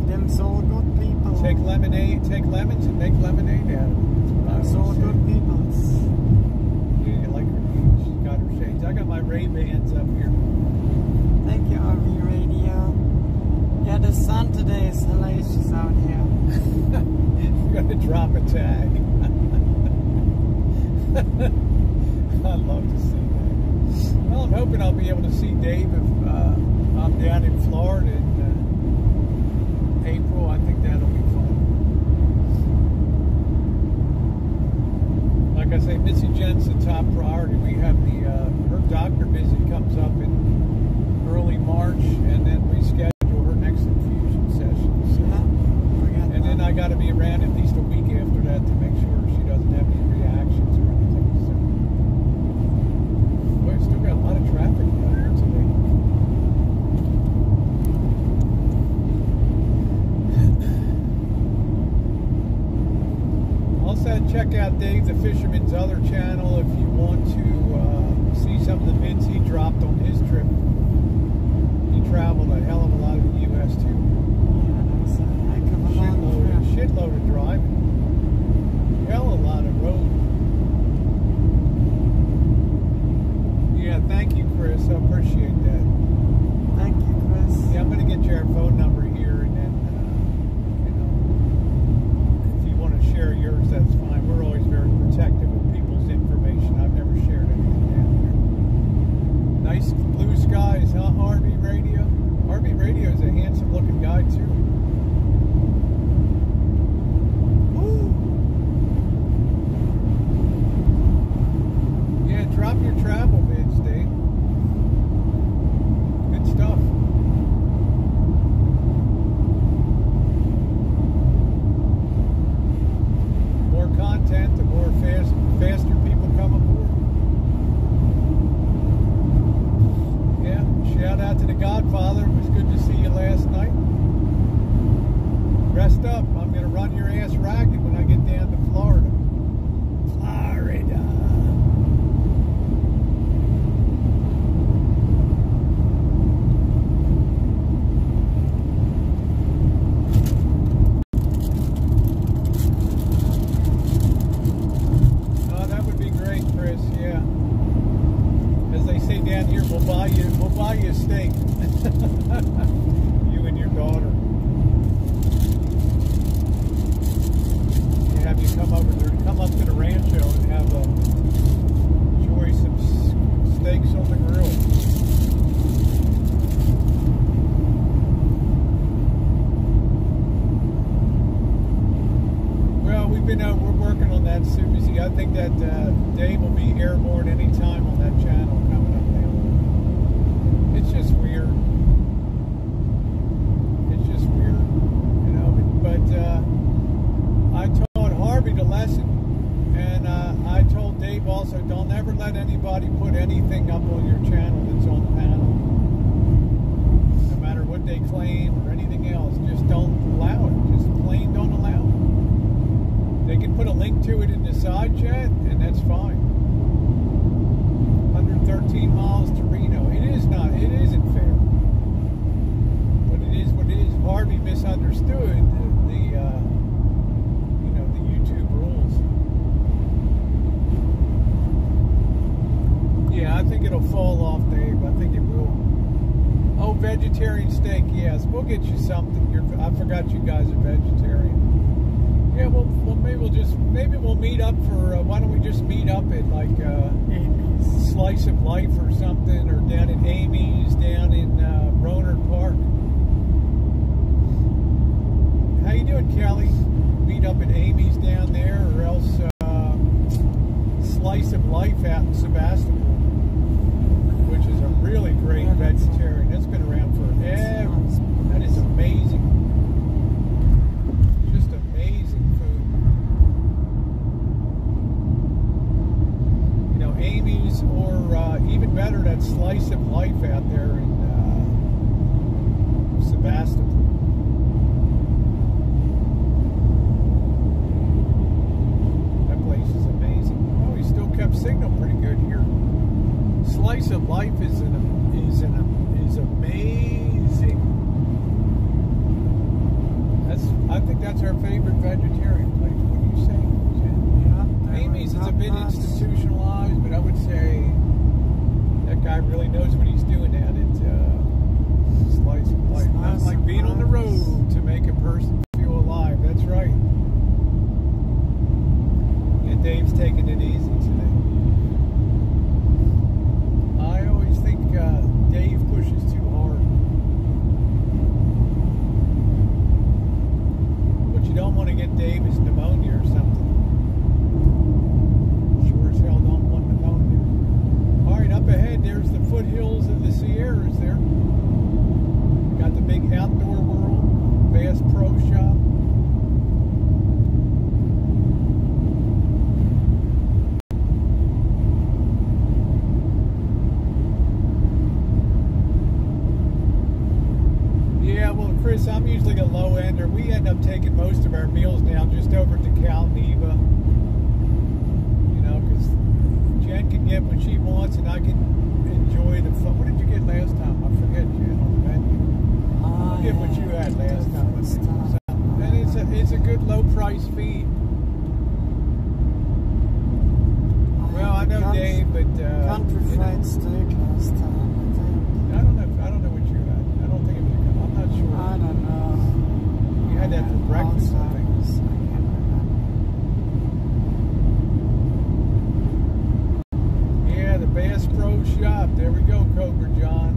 them's all good people. Take lemons and make lemonade out of it. Them's all good people. Yeah, you like her. She's got her shades. I got my Ray-Bans up here. Thank you, RV Radio. Yeah, the sun today is hellacious out here. You're gonna drop a tag. I'd love to see that. Well, I'm hoping I'll be able to see Dave if I'm down in Florida in April. I think that'll be fun. Like I say, Missy Jenn's the top priority. We have her doctor visit comes up in early March, and then we schedule her next infusion session. So, and then I got to be around at least a week after that to make sure she doesn't have any reactions or anything. So, boy, still got a lot of traffic down here today. Also, check out Dave the Fisherman's other channel if you want to see some of the vids he dropped on his trip. He traveled a hell of a lot of the U.S. too. Yeah, that was a heck of a long trip. Shitload of driving. Hell of a lot of road. Yeah, thank you, Chris. I appreciate that. Thank you, Chris. Yeah, I'm going to get your phone number here, and then, you know, if you want to share yours, that's fine. We're always very protective of people's information. I've never shared anything down here. Nice blue skies, huh, RV Radio? RV Radio is a handsome-looking guy, too. Woo! Yeah, drop your travel vids, Dave. Good stuff. More content, the more faster people come aboard. Yeah, shout out to the Godfather. It was good to see you last night. Rest up. I'm going to run your ass ragged when I get down to Florida. Florida. know, we're working on that, Susie. I think that Dave will be airborne anytime on that channel coming up there. It's just weird. It's just weird, you know. But I taught Harvey the lesson, and I told Dave also, don't ever let anybody put anything up on your channel that's on the panel. No matter what they claim or anything else, just don't allow it. Just plain don't allow it. They can put a link to it in the side chat, and that's fine. 113 miles to Reno. It isn't fair. But it is what it is. Harvey misunderstood the YouTube rules. Yeah, I think it'll fall off, Dave. I think it will. Oh, vegetarian steak, yes. We'll get you something. I forgot you guys are vegetarian. Yeah, well, maybe we'll meet up for, why don't we just meet up at like Slice of Life or something, or down at Amy's, down in Roner Park. How you doing, Kelly? Meet up at Amy's down there, or else Slice of Life out in Sebastopol, which is a really great vegetarian. That's been around forever. That is amazing. Just amazing food. You know, Amy's, or even better, that Slice of Life out there in Sebastopol. That place is amazing. Oh, he still kept signal pretty good here. Slice of Life is amazing. I think that's our favorite vegetarian place. What do you say, Jen? Yeah, Amy's is a bit institutionalized, but I would say that guy really knows what he's doing at it. Slice of Life. Not like being on the road to make a person feel alive. That's right. And Dave's taking it easy today. I always think Dave pushes too hard. What you don't want to get, Dave, is pneumonia or something. Sure as hell don't want pneumonia. All right, up ahead, there's the foothills of the Sierras there. Got the big Outdoor World, Bass Pro Shop. Chris, I'm usually a low ender. We end up taking most of our meals now just over to Cal Neva. You know, because Jen can get what she wants and I can enjoy the fun. What did you get last time? I forget, Jen, on the menu. I forget what you had last time. And it's a good low price feed. Well, I know Dave, but country fried steak last time, I think. I don't know what you had. I don't think it was. I'm not sure. I don't know. You had that for breakfast, I think. I can't remember. Yeah, the Bass Pro Shop. There we go, Cobra John.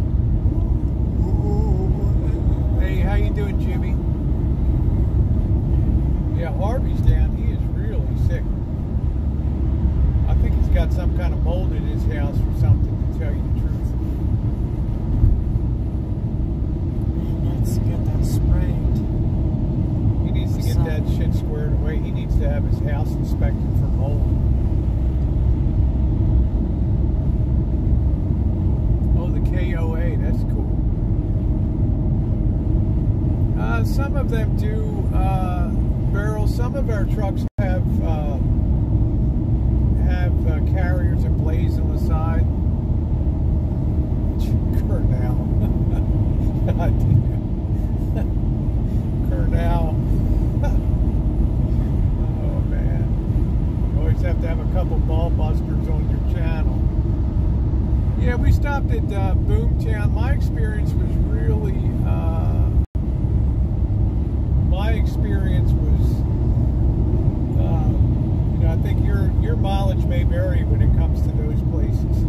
Hey, how you doing, Jimmy? Yeah, Harvey's down. He is really sick. I think he's got some kind of mold in his house or something, to tell you the truth. To get that sprayed. He needs to get that shit squared away. He needs to have his house inspected for mold. Oh, the KOA, that's cool. Some of them do barrels. Some of our trucks have carriers and blades on the side. Cornell. God damn. Now, oh man, you always have to have a couple ball busters on your channel. Yeah, we stopped at Boomtown. My experience was really, you know, I think your mileage may vary when it comes to those places.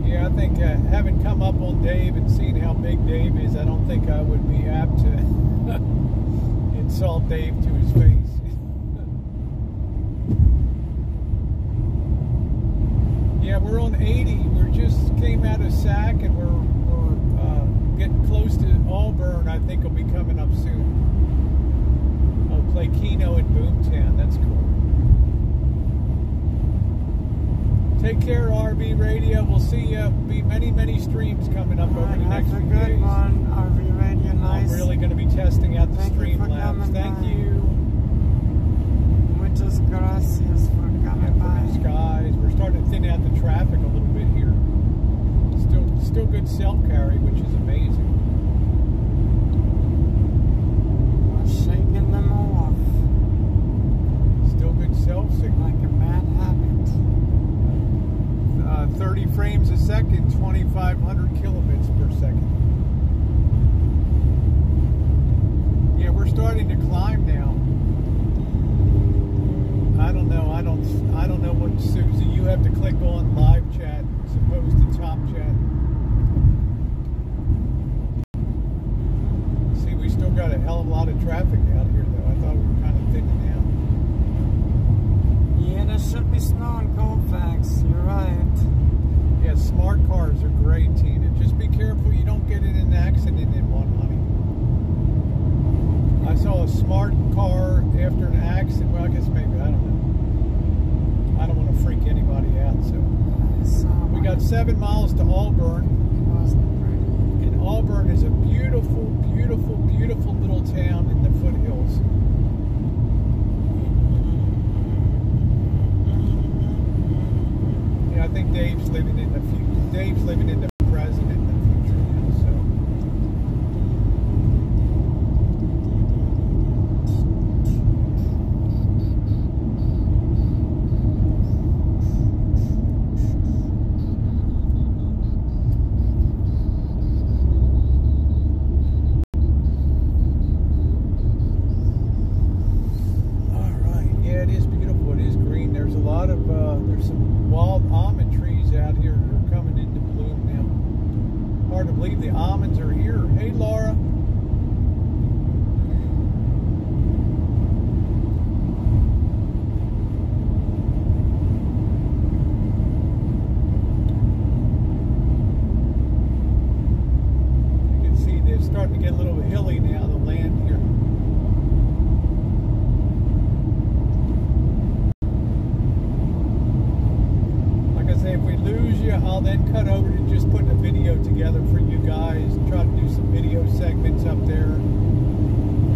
Yeah, I think having come up on Dave and seen how big Dave is, I don't think I would be apt to insult Dave to his face. Yeah, we're on 80. We just came out of Sac, and we're getting close to Auburn. I think will be coming up soon. I'll play Keno in Boomtown. That's cool. Take care, RV Radio. We'll see you. Be many streams coming up over the next few days. Have a good one, RV Radio. Nice. I'm really going to be testing out the Streamlabs. Thank you. Muchas gracias for coming by. Skies. We're starting to thin out the traffic a little bit here. Still good self-carry, which is amazing. We're shaking them off. Still good self-signal. Like a bad habit. 30 frames a second, 2,500 kilobits per second. Yeah, we're starting to climb now. I don't know. I don't know what, Susie. You have to click on live chat as opposed to top chat. See, we still got a hell of a lot of traffic out here, though. I thought we were kind of thinning out. Yeah, there should be snow in Colfax. You're right. Yeah, smart cars are great, Tina. Just be careful you don't get in an accident in one, honey. I saw a smart car after an accident. Well, I guess maybe, I don't know. I don't want to freak anybody out, so. We got 7 miles to Auburn. And Auburn is a beautiful, beautiful, beautiful little town in the foothills. I think Dave's living in the future. Dave's living in the present and the future now, so. All right, yeah, it is beautiful. It is green. There's a lot of there's some wild almond trees out here that are coming into bloom now. Hard to believe the almonds are here. Hey, Laura. You can see they're starting to get a little hilly now, the land here. If we lose you, I'll then cut over to just putting a video together for you guys. Try to do some video segments up there.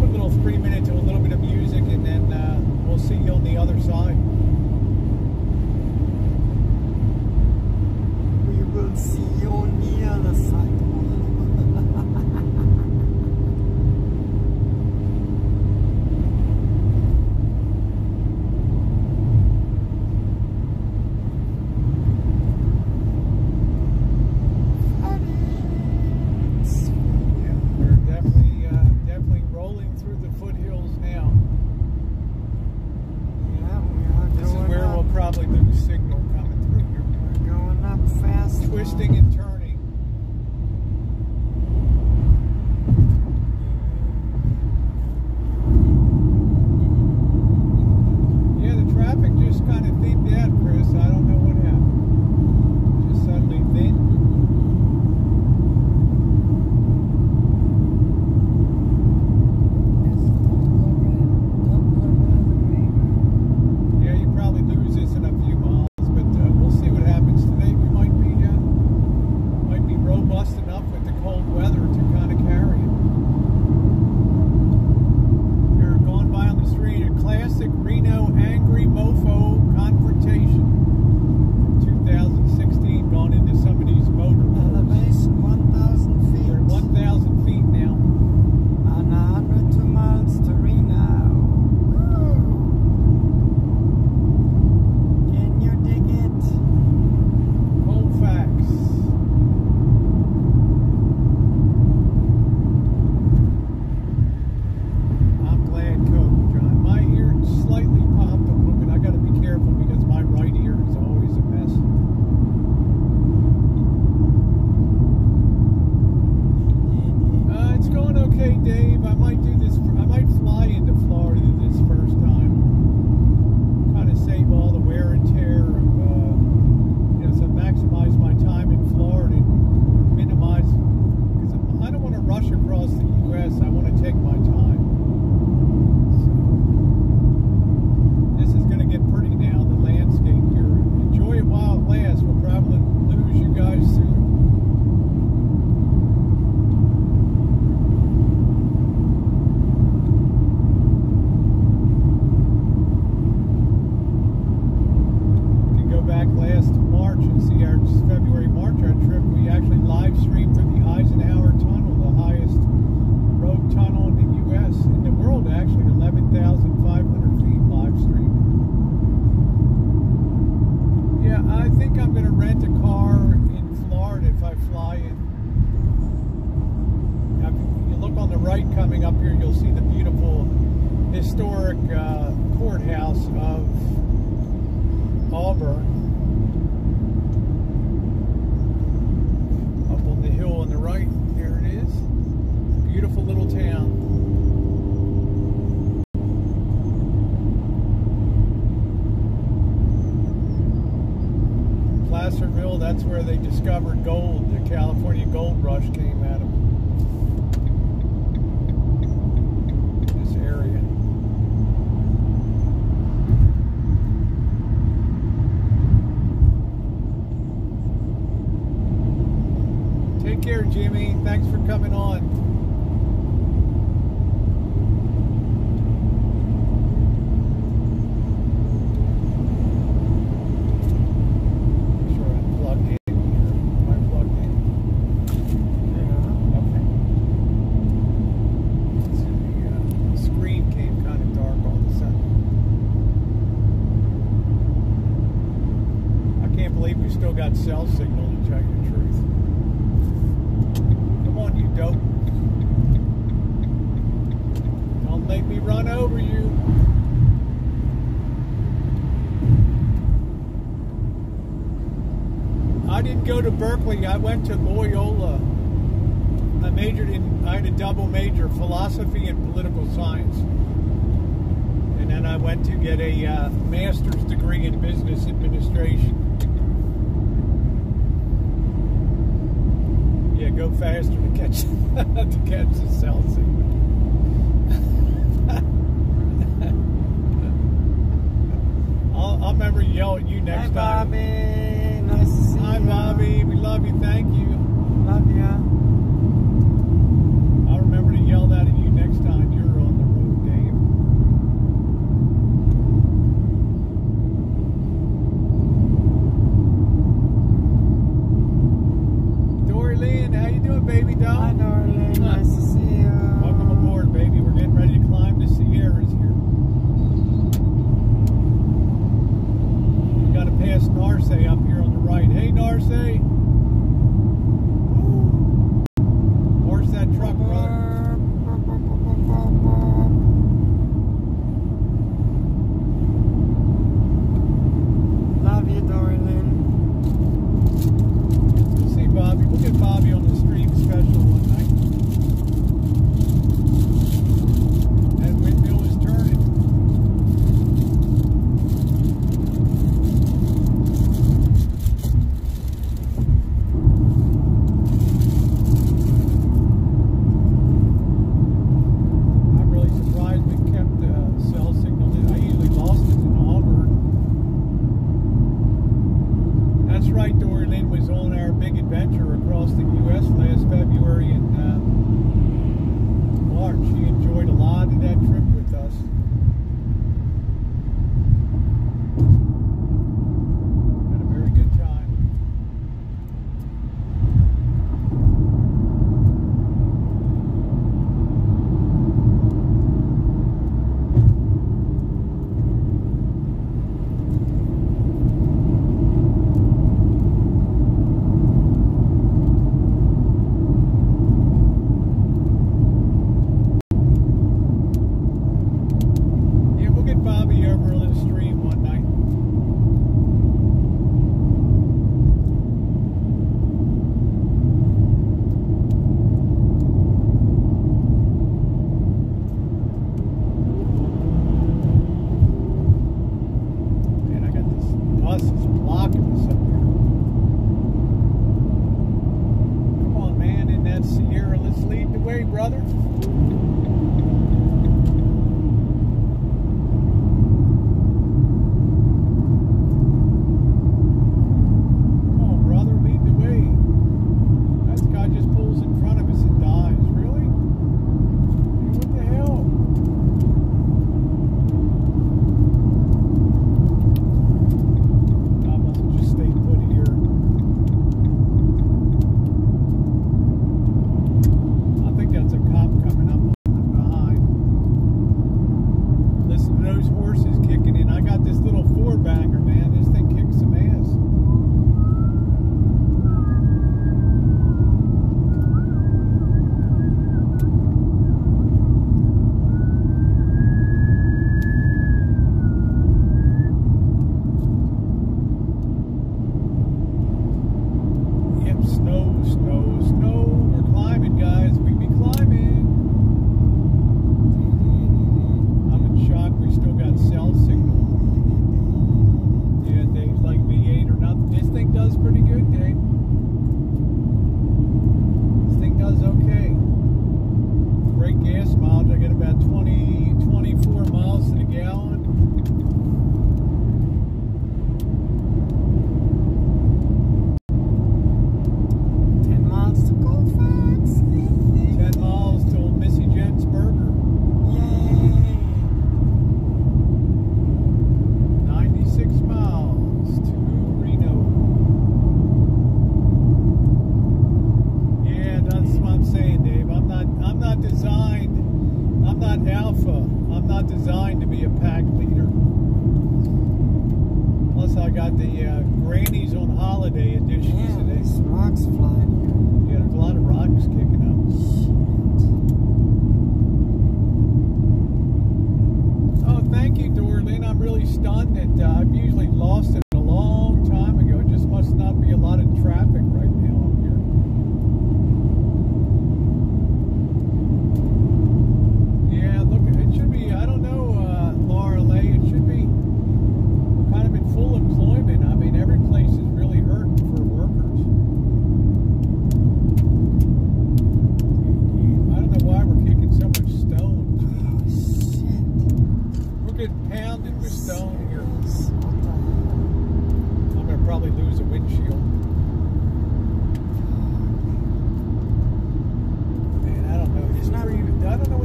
Put a little 3-minute to a little bit of music, and then we'll see you on the other side. We will see you on the other side. Twisting and turning. Yeah, the traffic just kind of thinned out, Chris. I don't know what happened. Just suddenly thin. Yeah, you probably lose this in a few miles, but we'll see what happens today. We might be robust enough with the cold weather to kind of carry it. You're going by on the street, a classic Reno angry mofo confrontation. 2016, gone into somebody's motor. Elevation 1,000 feet. We're 1,000 feet now. On 102 miles to Reno. Woo. Can you dig it? Colfax. Dave, I might do this. I might fly into right coming up here, you'll see the beautiful historic courthouse of Auburn. Up on the hill on the right, there it is. Beautiful little town. Placerville, that's where they discovered gold. The California gold rush came out of this area. Take care, Jimmy. Thanks for coming on. Got cell signal, to tell you the truth. Come on, you dope. Don't make me run over you. I didn't go to Berkeley. I went to Loyola. I had a double major, philosophy and political science. And then I went to get a master's degree in business administration. Yeah, go faster to catch the cell signal. I'll remember to yell at you next time. Hi, Bobby. Nice to see you. Hi, Bobby. We love you. Thank you. Love ya. I'll remember to yell that at you next time you're on the road, Dave. How you doing, baby doll? Hi, darling. Nice to see you. Welcome aboard, baby. We're getting ready to climb the Sierras here. We got to pass Narce up here on the right. Hey, Narce. Horse that truck, brother. Love you, darling. Bobby. We'll get Bobby on the stream special one night. That windmill is turning. I'm really surprised we kept the cell signal. I usually lost it in Auburn. That's right, Dory Lynn was on our big adventure across the U.S. last February and March. She enjoyed a lot of that trip with us. Had a very good time. Coming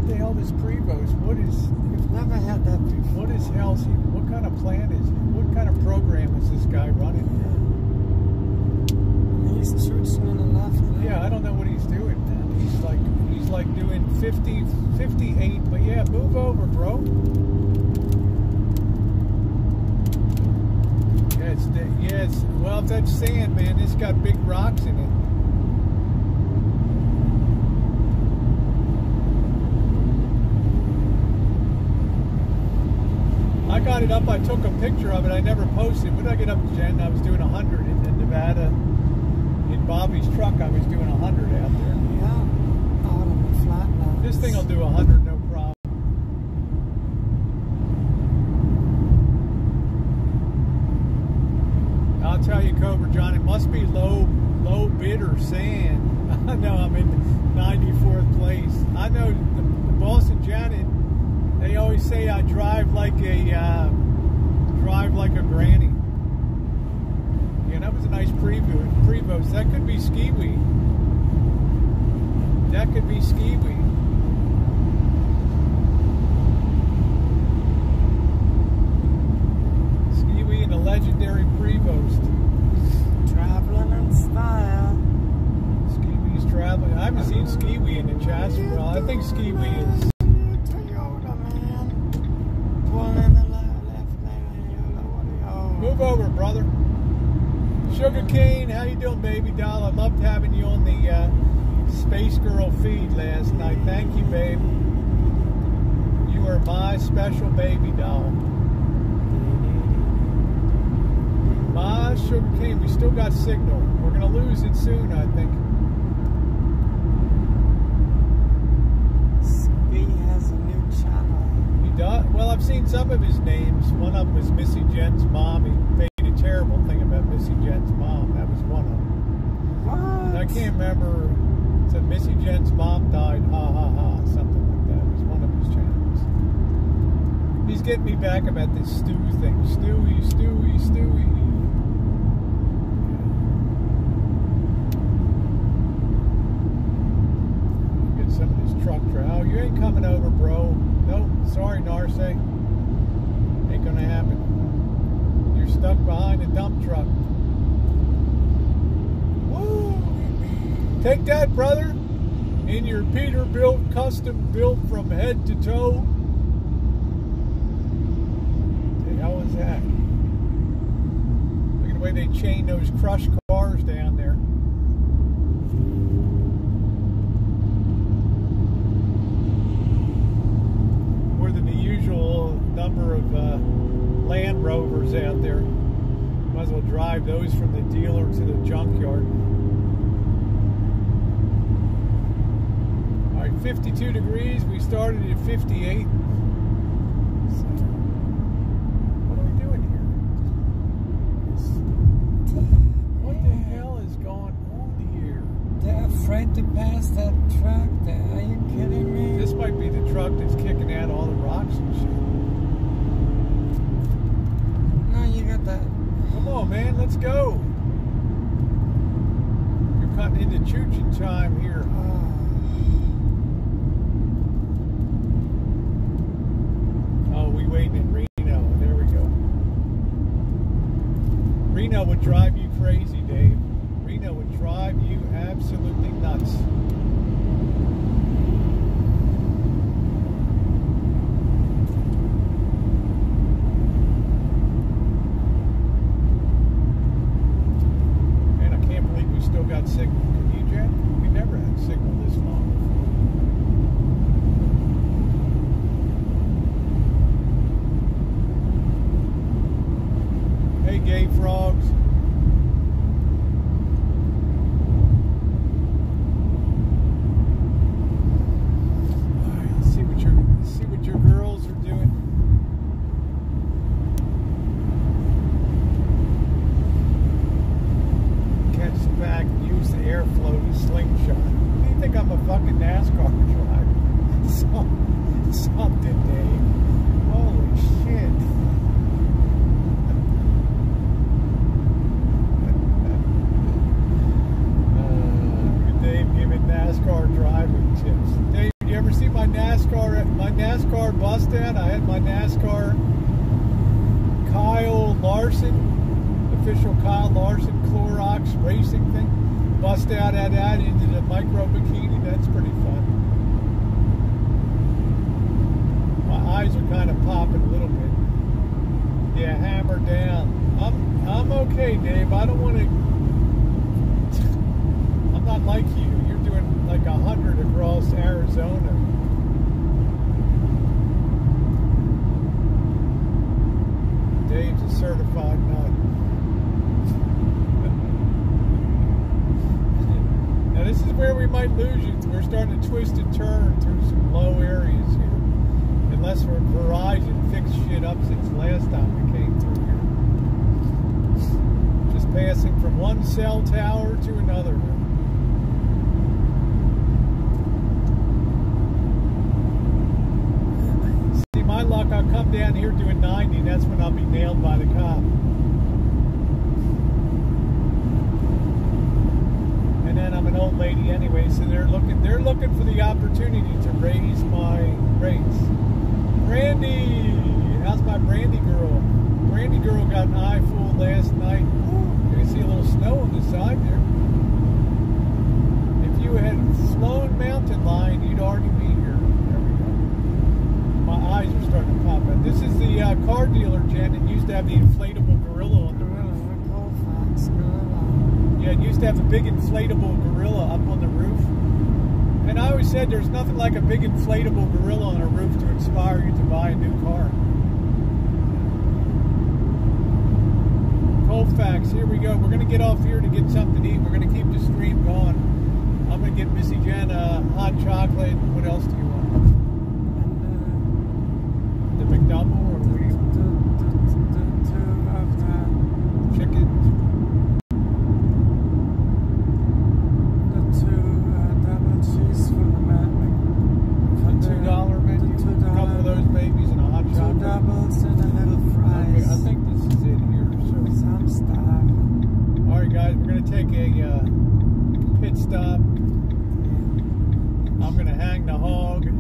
the hell is Prevost? What is? We've never had that before. What is hell's he? What kind of plan is it? What kind of program is this guy running? He's choochin in the left lane. Yeah, I don't know what he's doing, man. He's like doing 50, 58. But yeah, move over, bro. Yeah, well, if that's sand, man, it's got big rocks in it. I got it up. I took a picture of it. I never posted. When did I get up, Jen? I was doing 100 in Nevada. In Bobby's truck, I was doing 100 out there. Yeah, out on the flatlands. This thing will do 100, no problem. I'll tell you, Cobra John, it must be low bidder sand. I know I'm in 94th place. I know the boss and Janet, they always say I drive like a granny. Yeah, that was a nice preview. That could be skiwi. That could be skiwi. Skiwi and the legendary Prevost. Traveling in style. Skiwi's traveling. I haven't seen Skiwi in the chassis for a while. I think Skiwi is. Move over, brother. Sugar Cane, how you doing, baby doll? I loved having you on the Space Girl feed last night. Thank you, babe. You are my special baby doll. My Sugar Cane, we still got signal. We're going to lose it soon, I think. He has a new channel. He does? Well, I've seen some of his names. One of them was Missy Jenn's mom. He made a terrible thing about Missy Jenn's mom. That was one of them. What? And I can't remember. It said Missy Jenn's mom died. Ha ha ha. Something like that. It was one of his channels. He's getting me back about this stew thing. Stewie, Stewie, Stewie. Get some of this truck traffic. Oh, you ain't coming over, bro. Nope. Sorry, Narce. Ain't gonna happen. You're stuck behind a dump truck. Woo! Take that, brother. In your Peterbilt, custom built from head to toe. What the hell is that? Look at the way they chain those crushed cars down there. More than the usual number of Land Rovers out there. Might as well drive those from the dealer to the junkyard. All right, 52 degrees. We started at 58. So, what are we doing here? What the hell is going on here? They're afraid to pass that truck there. Are you kidding me? This might be the truck that's kicking out all the rocks and shit. No, you got that. Come on, man, let's go. You're cutting into Choochin time here. Oh, we waiting in Reno. There we go. Reno would drive you crazy, Dave. Reno would drive you absolutely nuts. Still got signal. Can you, Jen? We never had signal this long before. Hey, gay frogs. NASCAR bust out. I had my NASCAR Kyle Larson, official Kyle Larson Clorox racing thing. Bust out at that into the micro bikini. That's pretty fun. My eyes are kind of popping a little bit. Yeah, hammer down. I'm okay, Dave. I don't want to. I'm not like you. You're doing like 100 across Arizona. Dave's a certified nut. Now this is where we might lose you. We're starting to twist and turn through some low areas here. Unless Verizon fixed shit up since last time we came through here. Just passing from one cell tower to another. See, my luck, I'll come down here doing 90, that's when I'll be nailed by the cop. And then I'm an old lady anyway, so they're looking for the opportunity to raise my rates. Brandy! How's my Brandy girl? Brandy girl got an eye full last night. You can see a little snow on the side there. If you had flown mountain lion, you'd already be here. There we go. My eyes are starting to pop out. This is the car dealer, Jen. It used to have the inflatable gorilla on the roof. Yeah, it used to have a big inflatable gorilla up on the roof. And I always said there's nothing like a big inflatable gorilla on a roof to inspire you to buy a new car. Colfax, here we go. We're going to get off here to get something to eat. We're going to keep the stream going. I'm going to get Missy Jenn hot chocolate. What else do you want? The McDouble or the chicken? Take a pit stop. I'm gonna hang the hog. You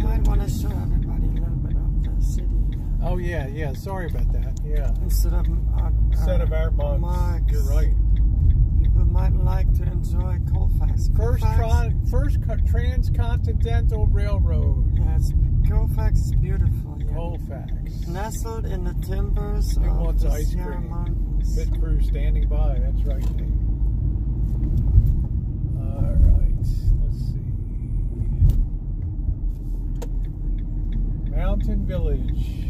might want to show everybody a little bit of the city. Oh yeah. Sorry about that. Yeah. Instead of our mugs. You're right. People might like to enjoy Colfax. First transcontinental railroad. Yes, Colfax is beautiful. Yeah. Colfax. Nestled in the timbers Who of wants the ice Sierra cream? Mountains. Pit crew standing by. That's right, Dave. All right. Let's see. Mountain Village.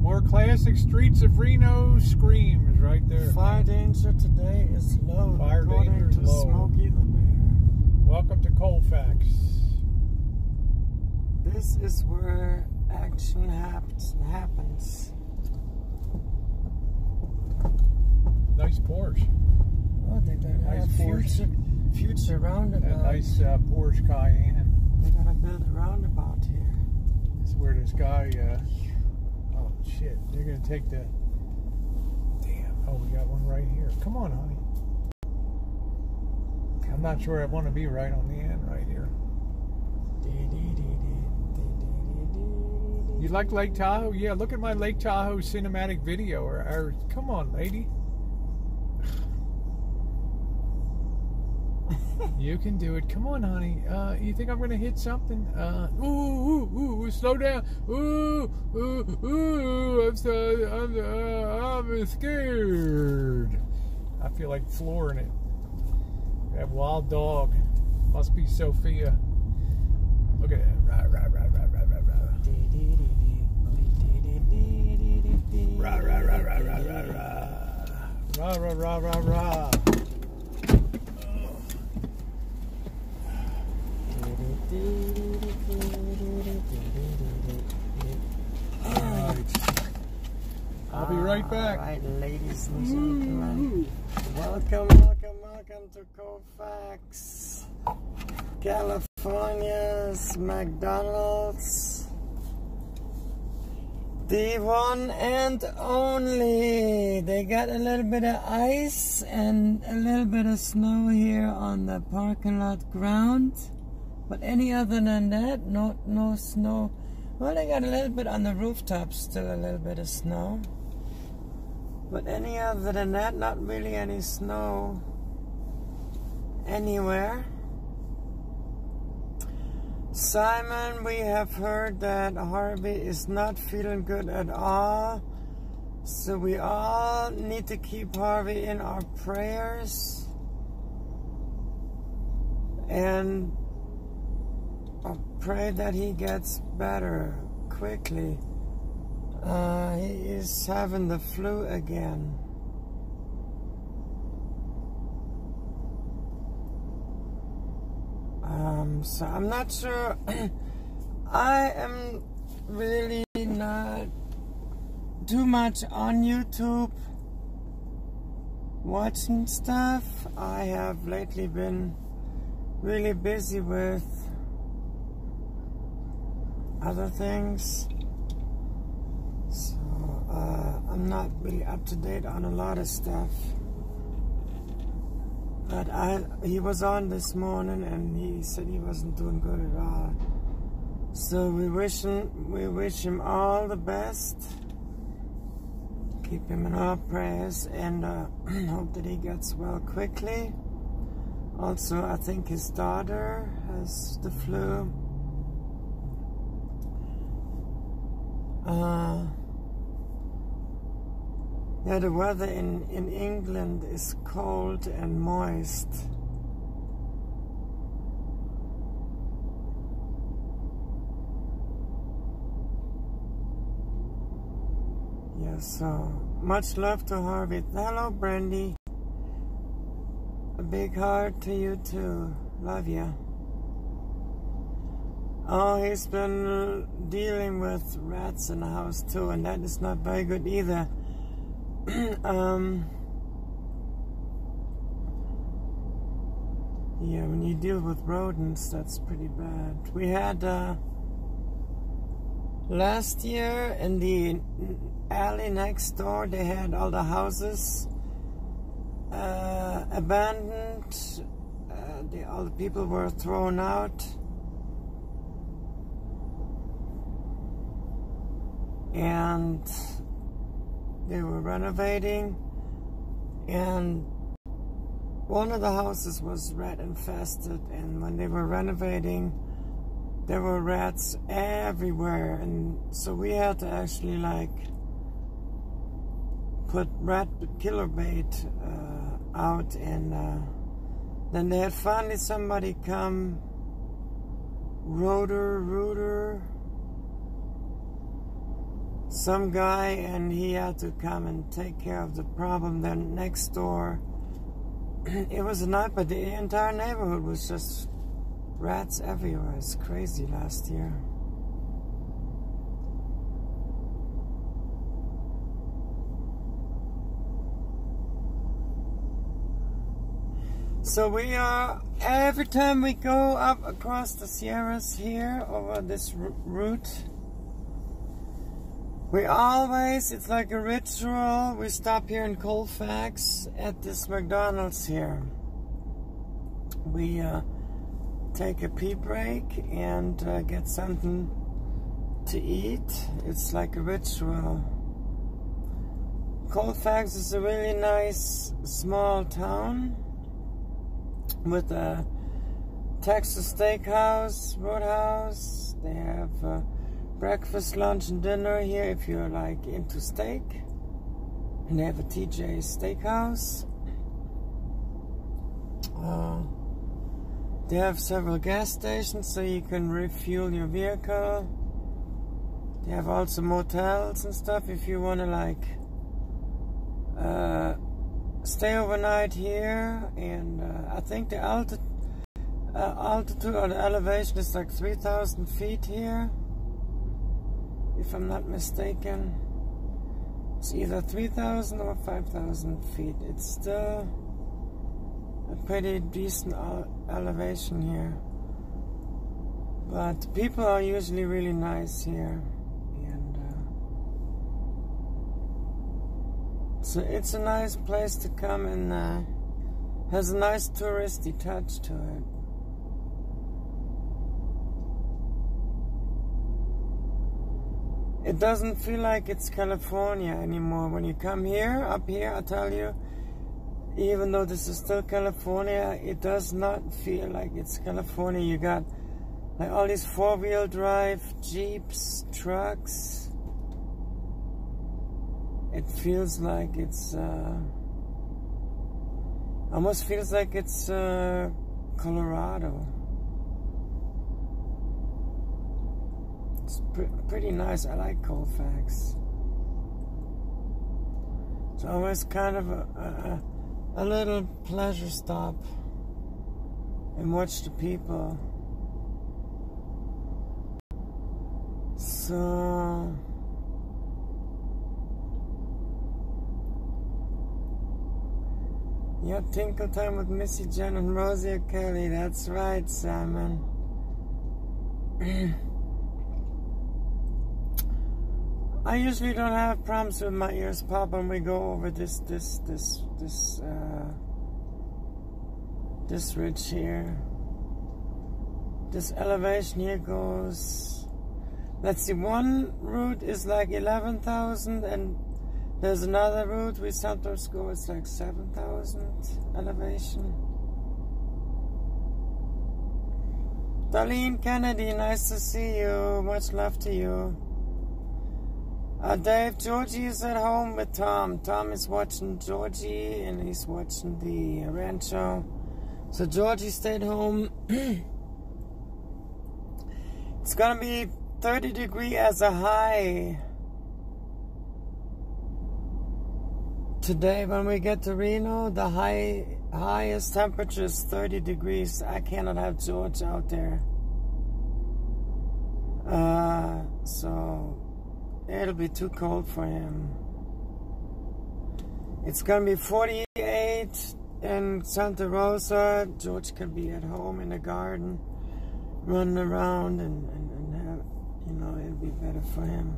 More classic streets of Reno screams right there. Fire danger today is low, Fire danger is low. Smokey the Bear. Welcome to Colfax. This is where action happens. Nice Porsche. Oh, they got Nice a future roundabout. That nice Porsche Cayenne. They gotta build a roundabout here. This is where this guy. Oh shit! They're gonna take the. Damn! Oh, we got one right here. Come on, honey. I'm not sure I want to be right on the end right here. You like Lake Tahoe? Yeah, look at my Lake Tahoe cinematic video. Or come on, lady. You can do it. Come on, honey. You think I'm gonna hit something? Ooh, slow down. Ooh, I'm scared. I feel like flooring it. That wild dog. Must be Sophia. Look at that. Rah, rah, rah, rah, rah, rah, rah. Rah, rah, rah, rah, rah, rah, rah. Rah, rah, rah, rah, rah. I'll be right back. All right, ladies and gentlemen. Welcome to Colfax, California. California's McDonald's. The one and only. They got a little bit of ice and a little bit of snow here on the parking lot ground. But any other than that, no snow. Well, they got a little bit on the rooftops, still a little bit of snow. But any other than that, not really any snow anywhere. Simon, we have heard that Harvey is not feeling good at all. So we all need to keep Harvey in our prayers. And pray that he gets better quickly. He is having the flu again. So I'm not sure. I am really not too much on YouTube watching stuff. I have lately been really busy with other things. So I'm not really up to date on a lot of stuff. But he was on this morning and he said he wasn't doing good at all. So we wish him all the best. Keep him in our prayers and hope that he gets well quickly. Also, I think his daughter has the flu. Yeah, the weather in England is cold and moist. Yeah, so much love to Harvey. Hello, Brandy. A big heart to you too. Love ya. Oh, he's been dealing with rats in the house too, and that is not very good either. Yeah, when you deal with rodents, that's pretty bad. We had last year in the alley next door, they had all the houses abandoned. All the people were thrown out. And they were renovating, and one of the houses was rat infested, and when they were renovating there were rats everywhere, and so we had to actually like put rat killer bait out, and then they had finally somebody come, Rooter, some guy, and he had to come and take care of the problem. Then next door, it was a night, but the entire neighborhood was just rats everywhere. It's crazy last year. So we are, every time we go up across the Sierras here, over this route, we always, it's like a ritual, we stop here in Colfax at this McDonald's here. We take a pee break and get something to eat. It's like a ritual. Colfax is a really nice small town with a Texas steakhouse, roadhouse. They have breakfast, lunch, and dinner here if you're like into steak. And they have a TJ Steakhouse. They have several gas stations so you can refuel your vehicle. They have also motels and stuff if you want to like stay overnight here. And I think the altitude or the elevation is like 3,000 feet here, if I'm not mistaken. It's either 3,000 or 5,000 feet. It's still a pretty decent elevation here. But people are usually really nice here. And so it's a nice place to come, and has a nice touristy touch to it. It doesn't feel like it's California anymore. When you come here, up here, I tell you, even though this is still California, it does not feel like it's California. You got like all these four-wheel drive Jeeps, trucks. It feels like it's, almost feels like it's Colorado. It's pretty nice. I like Colfax. It's always kind of a little pleasure stop and watch the people. So yeah, Tinkle Time with Missy Jenn and Rosie Kelly. That's right, Simon. I usually don't have problems with my ears pop when we go over this ridge here. This elevation here goes, let's see, one route is like 11,000, and there's another route we sometimes go, it's like 7,000 elevation. Darlene Kennedy, nice to see you. Much love to you. Dave, Georgie is at home with Tom. Tom is watching Georgie, and he's watching the Rancho. So Georgie stayed home. It's gonna be 30 degrees as a high today. When we get to Reno, the highest temperature is 30 degrees. I cannot have George out there. So it'll be too cold for him. It's gonna be 48 in Santa Rosa. George can be at home in the garden, running around and have, you know, it'll be better for him.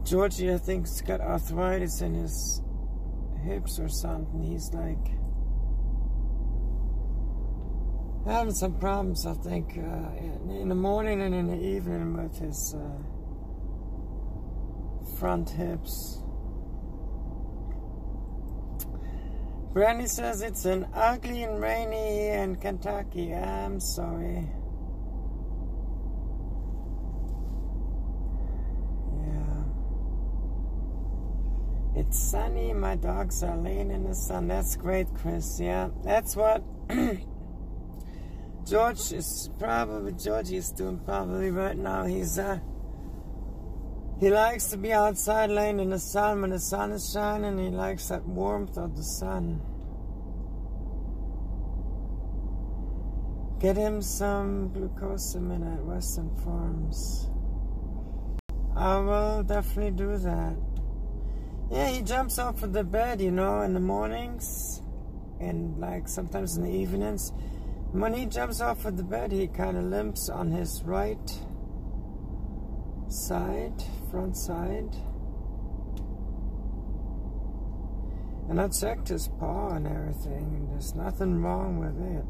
Georgie, I think, has got arthritis in his hips or something. He's like having some problems, I think, in the morning and in the evening with his front hips. Brandy says it's an ugly and rainy here in Kentucky. I'm sorry. Yeah. It's sunny. My dogs are laying in the sun. That's great, Chris. Yeah, that's what Georgie is doing probably right now. He likes to be outside laying in the sun when the sun is shining. He likes that warmth of the sun. Get him some glucosamine at Western Farms. I will definitely do that. Yeah, he jumps off of the bed, you know, in the mornings and like sometimes in the evenings. When he jumps off of the bed, he kind of limps on his right side, front side. And I checked his paw and everything, and there's nothing wrong with it.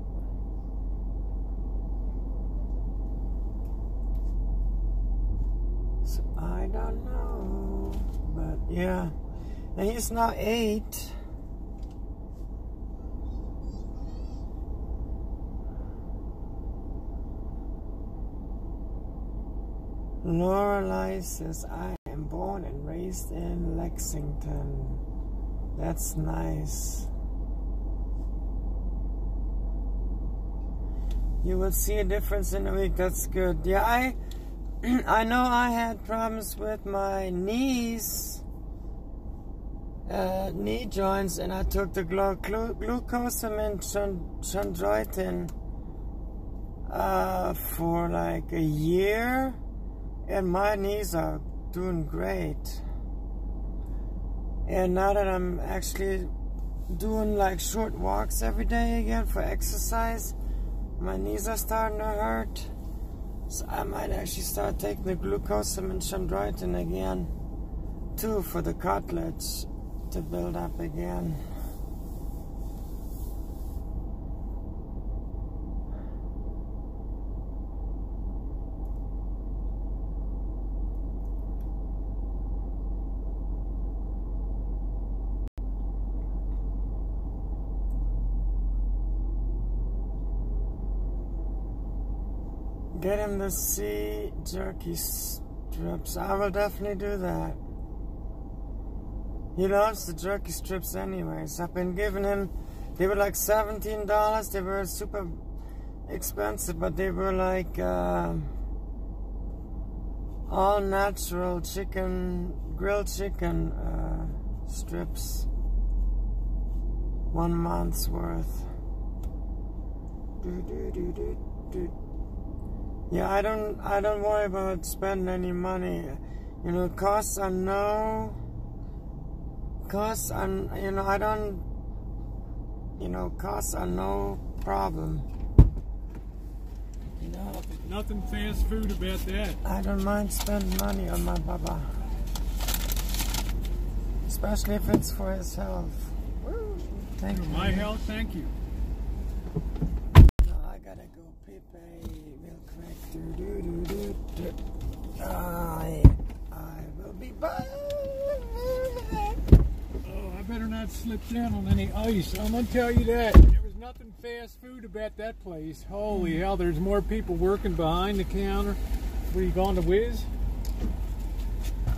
So I don't know, but yeah. And he's now 8. Lorelei says, I am born and raised in Lexington. That's nice. You will see a difference in a week. That's good. Yeah, I know I had problems with my knees, knee joints, and I took the glucosamine chondroitin for like a year. And my knees are doing great. And now that I'm actually doing like short walks every day again for exercise, My knees are starting to hurt. So I might actually start taking the glucosamine and chondroitin again, too, for the cartilage to build up again. Get him the sea jerky strips. I will definitely do that. He loves the jerky strips anyways. I've been giving him, they were like $17. They were super expensive, but they were like all natural chicken, grilled chicken strips. 1 month's worth. Yeah, I don't worry about spending any money. You know, costs are no problem. You know, Nothing fast food about that. I don't mind spending money on my baba. Especially if it's for his health. Thank you. My health, thank you. No, I gotta go pee-pee real quick. I will be back. Oh, I better not slip down on any ice. I'm gonna tell you that. There was nothing fast food about that place. Holy hell, there's more people working behind the counter. Were you going to Whiz?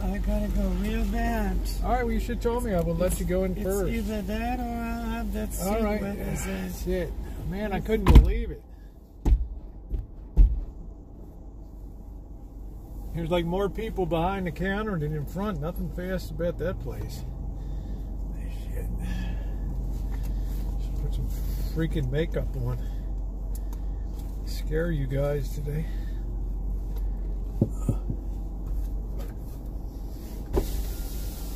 I gotta go real bad. Alright, well you should tell me. I will let you go in first. It's either that or I'll have that soup. Alright, That's that's it. Man, I couldn't believe it. There's like more people behind the counter than in front. Nothing fast about that place. Shit. Should put some freaking makeup on. Scare you guys today.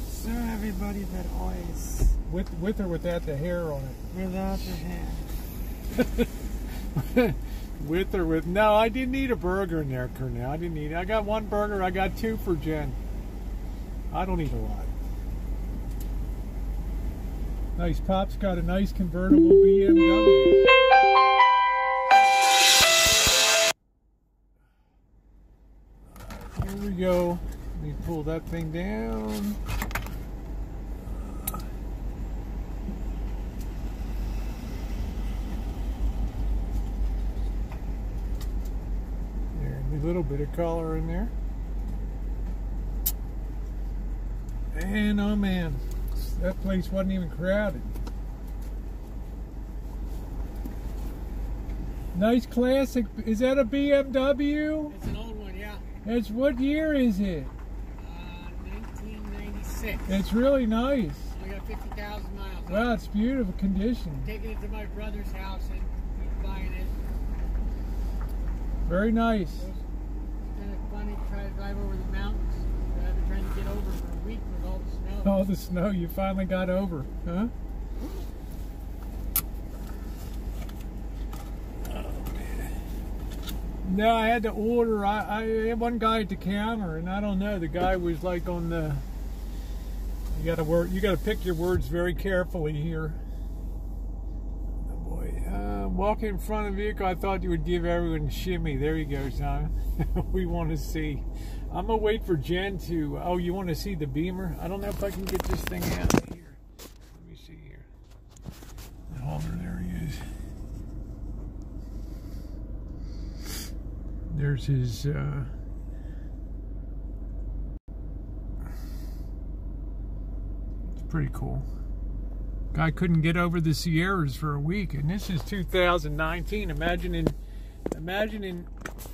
So everybody that always With or without the hair on it? without the hair. With or with? No, I didn't eat a burger in there, Cornell. I didn't eat it. I got one burger. I got 2 for Jen. I don't eat a lot. Nice. Pop's got a nice convertible BMW. Here we go. Let me pull that thing down. A little bit of color in there. And oh man, that place wasn't even crowded. Nice classic. Is that a BMW? It's an old one, yeah. It's what year is it? 1996. It's really nice. Only got 50,000 miles. Wow, it's beautiful condition. Taking it to my brother's house and he's buying it. Very nice. It's kind of funny to try to drive over the mountains. I've been trying to get over for a week with all the snow. All the snow you finally got over, huh? No, I had to order. I had one guy at the counter, and I don't know. The guy was like on the. You got to pick your words very carefully here. Oh boy, walking in front of the vehicle. I thought you would give everyone a shimmy. There you go, Simon. We want to see. I'm gonna wait for Jen to. Oh, you want to see the Beamer? I don't know if I can get this thing out of here. Let me see here. The holder. There he is. There's his it's pretty cool. Guy couldn't get over the Sierras for a week, and this is 2019. Imagine in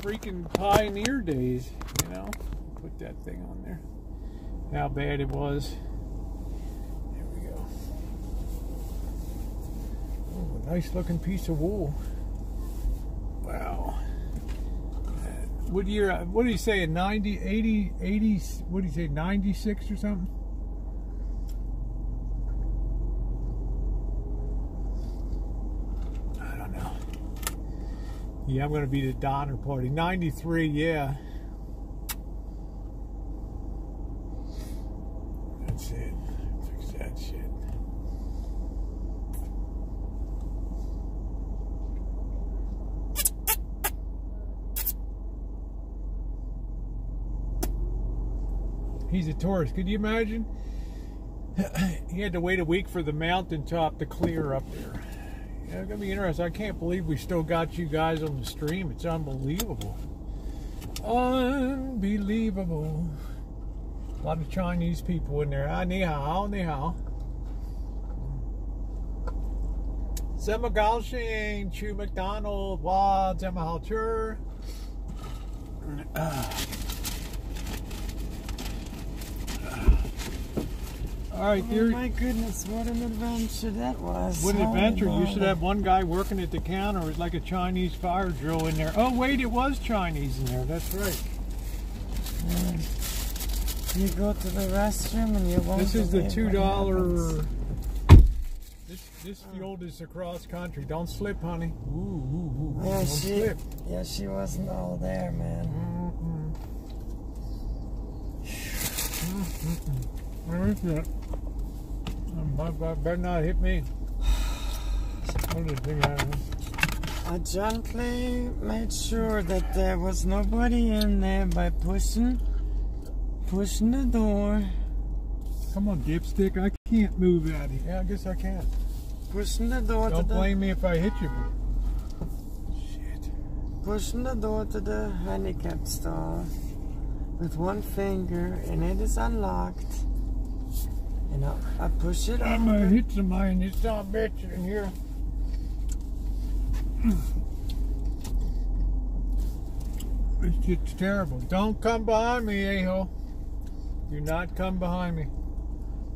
freaking pioneer days, you know. Put that thing on there. How bad it was. There we go. Oh, a nice looking piece of wool. Wow. What year? What did he say? 90, 80, 80? What did he say? 96 or something? I don't know. Yeah, I'm going to be the Donner Party. 93, yeah. That's it. Fix that shit. He's a tourist. Could you imagine? He had to wait a week for the mountaintop to clear up there. Yeah, it's going to be interesting. I can't believe we still got you guys on the stream. It's unbelievable. Unbelievable. A lot of Chinese people in there. Ah, ni hao, ni hao. Zema Gaoxing, Chu McDonald, Wa, Zema Hao Chur. All right, oh my goodness, what an adventure that was. What an adventure. You should have one guy working at the counter. It's like a Chinese fire drill in there. Oh, wait, it was Chinese in there. That's right. You go to the restroom and you won't. This is the $2. This fuel is across country. Don't slip, honey. Ooh. Yeah, Don't slip. Yeah, she wasn't all there, man. Where is that? Better not hit me. What did the thing happen? I gently made sure that there was nobody in there by pushing the door. Come on, dipstick. I can't move out of here. Yeah, I guess I can. Pushing the door. Don't blame me if I hit you. Shit. Pushing the door to the handicap stall with one finger, and it is unlocked. And I push it I'm gonna hit somebody in this son of a bitch in here. This shit's terrible. Don't come behind me, a-hole. Do not come behind me.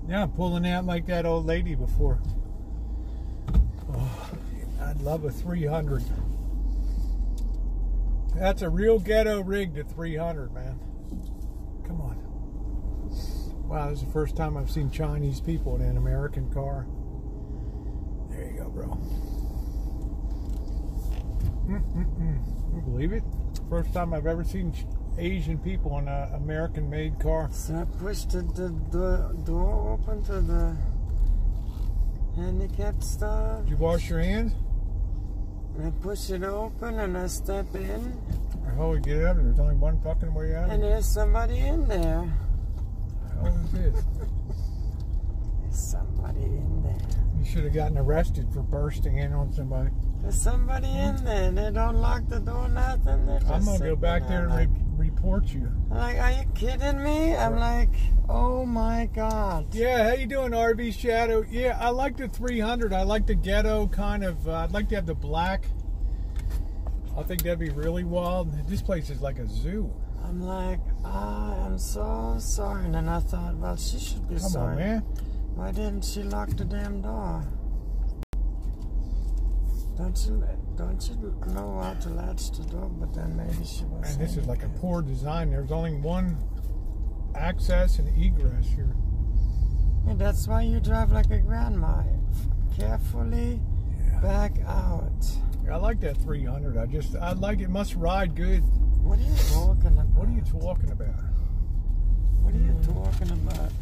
Yeah, I'm pulling out like that old lady before. Oh, I'd love a 300. That's a real ghetto rig to 300, man. Come on. Wow, this is the first time I've seen Chinese people in an American car. There you go, bro. You believe it? First time I've ever seen Asian people in an American-made car. So I pushed the door open to the handicap stall. Did you wash your hands? I push it open and I step in. How we get out? There's only one fucking way out. And there's somebody in there. How is this? There's somebody in there. You should have gotten arrested for bursting in on somebody. There's somebody in there. They don't lock the door, nothing. I'm going to go back there and report you. I'm like, are you kidding me? I'm like, oh my God. Yeah, how you doing, RV Shadow? Yeah, I like the 300. I like the ghetto kind of, I'd like to have the black. I think that'd be really wild. This place is like a zoo. I'm like, I'm so sorry. And then I thought, well, she should be sorry. Come on, man. Why didn't she lock the damn door? Don't you know how to latch the door? But then maybe she was. And this is like a poor design. There's only one access and egress here. Yeah, that's why you drive like a grandma. Carefully back out. Yeah, I like that 300. I like it. Must ride good. What are you talking about? What are you talking about? What are you talking about?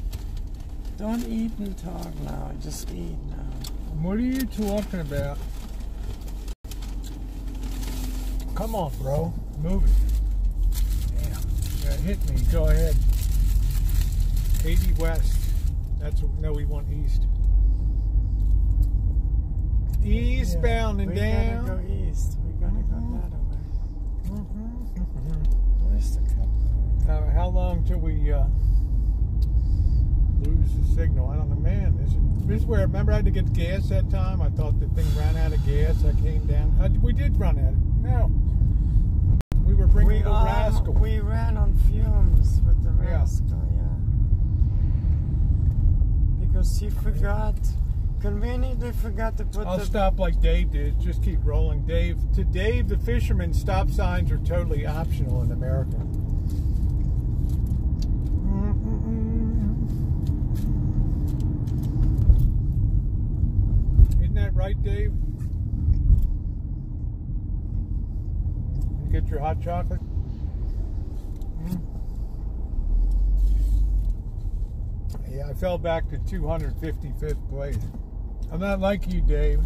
Don't eat and talk now. Just eat now. What are you talking about? Come on, bro. Move it. Damn. Yeah, hit me. Go ahead. 80 west. No, we want east. Eastbound and down. We gotta go east. We gotta go that way. Where's the cup? How long till we lose the signal? I don't know, man. This is where, remember I had to get gas that time? I thought the thing ran out of gas. I came down. We did run out. No. We were bringing the rascal. We ran on fumes with the rascal, yeah. Because he forgot, conveniently forgot to put I'll stop like Dave did. Just keep rolling. To Dave, the fisherman, stop signs are totally optional in America. Isn't that right, Dave? Get your hot chocolate. Yeah, I fell back to 255th place. I'm not like you, Dave.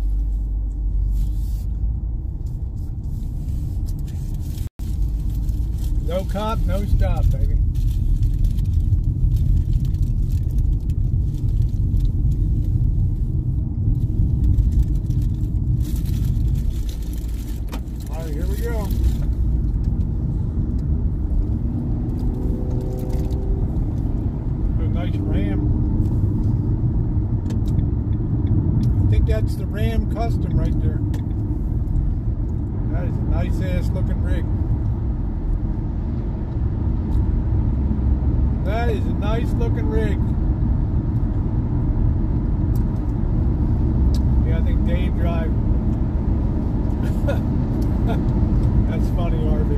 No cop, no stop, baby. All right, here we go. A nice Ram. I think that's the Ram Custom right there. That is a nice ass looking rig. That is a nice looking rig. Yeah, I think Dave drive. That's funny, RV.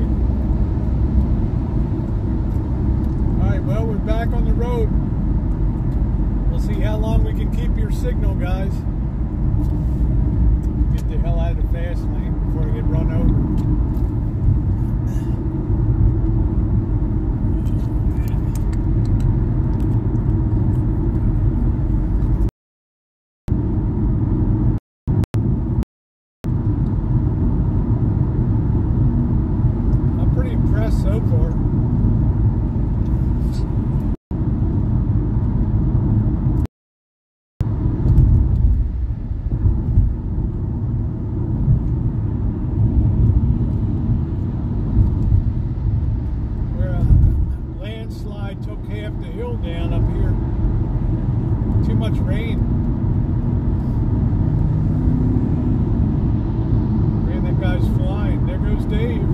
Alright, well, we're back on the road. We'll see how long we can keep your signal, guys. Get the hell out of the fast lane before I get run over. So far. Where a landslide took half the hill down up here. Too much rain. Man, that guy's flying. There goes Dave.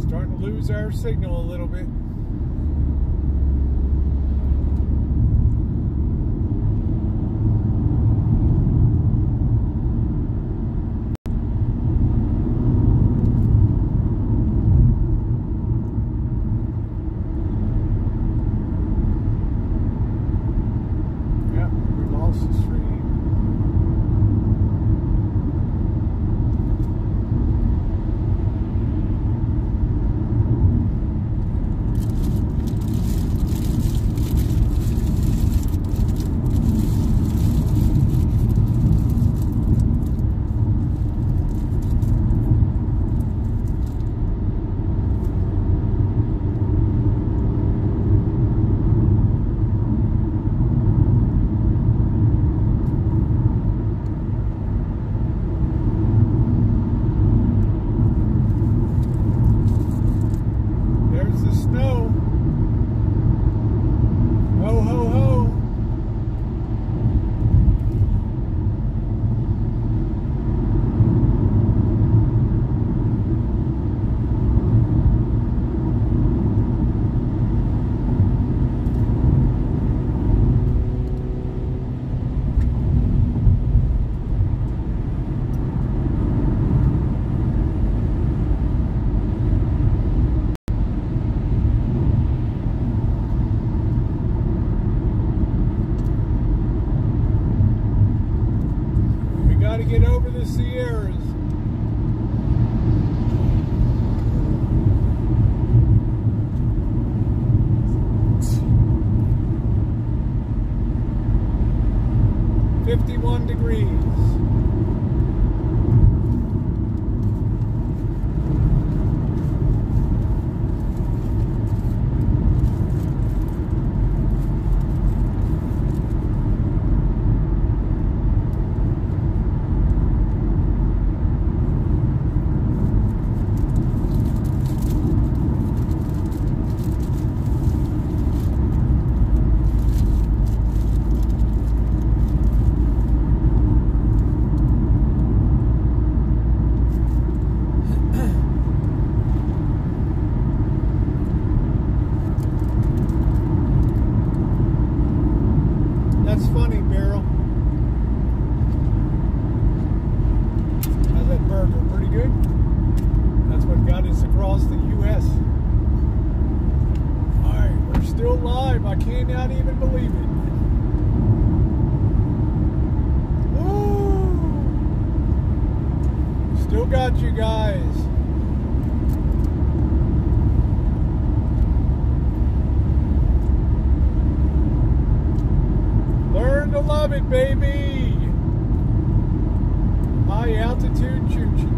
Starting to lose our signal a little bit. Yeah, we lost the stream. Ho, ho, ho. Got to get over the Sierras. $51 degrees. still alive. I cannot even believe it. Woo! Still got you guys. Learn to love it, baby. High altitude Choochin.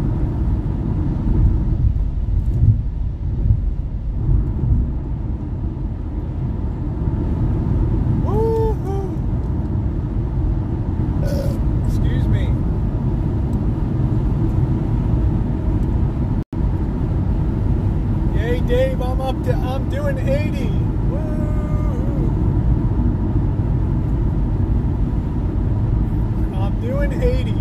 Excuse me. Yay, Dave, I'm doing 80. Woo! I'm doing 80.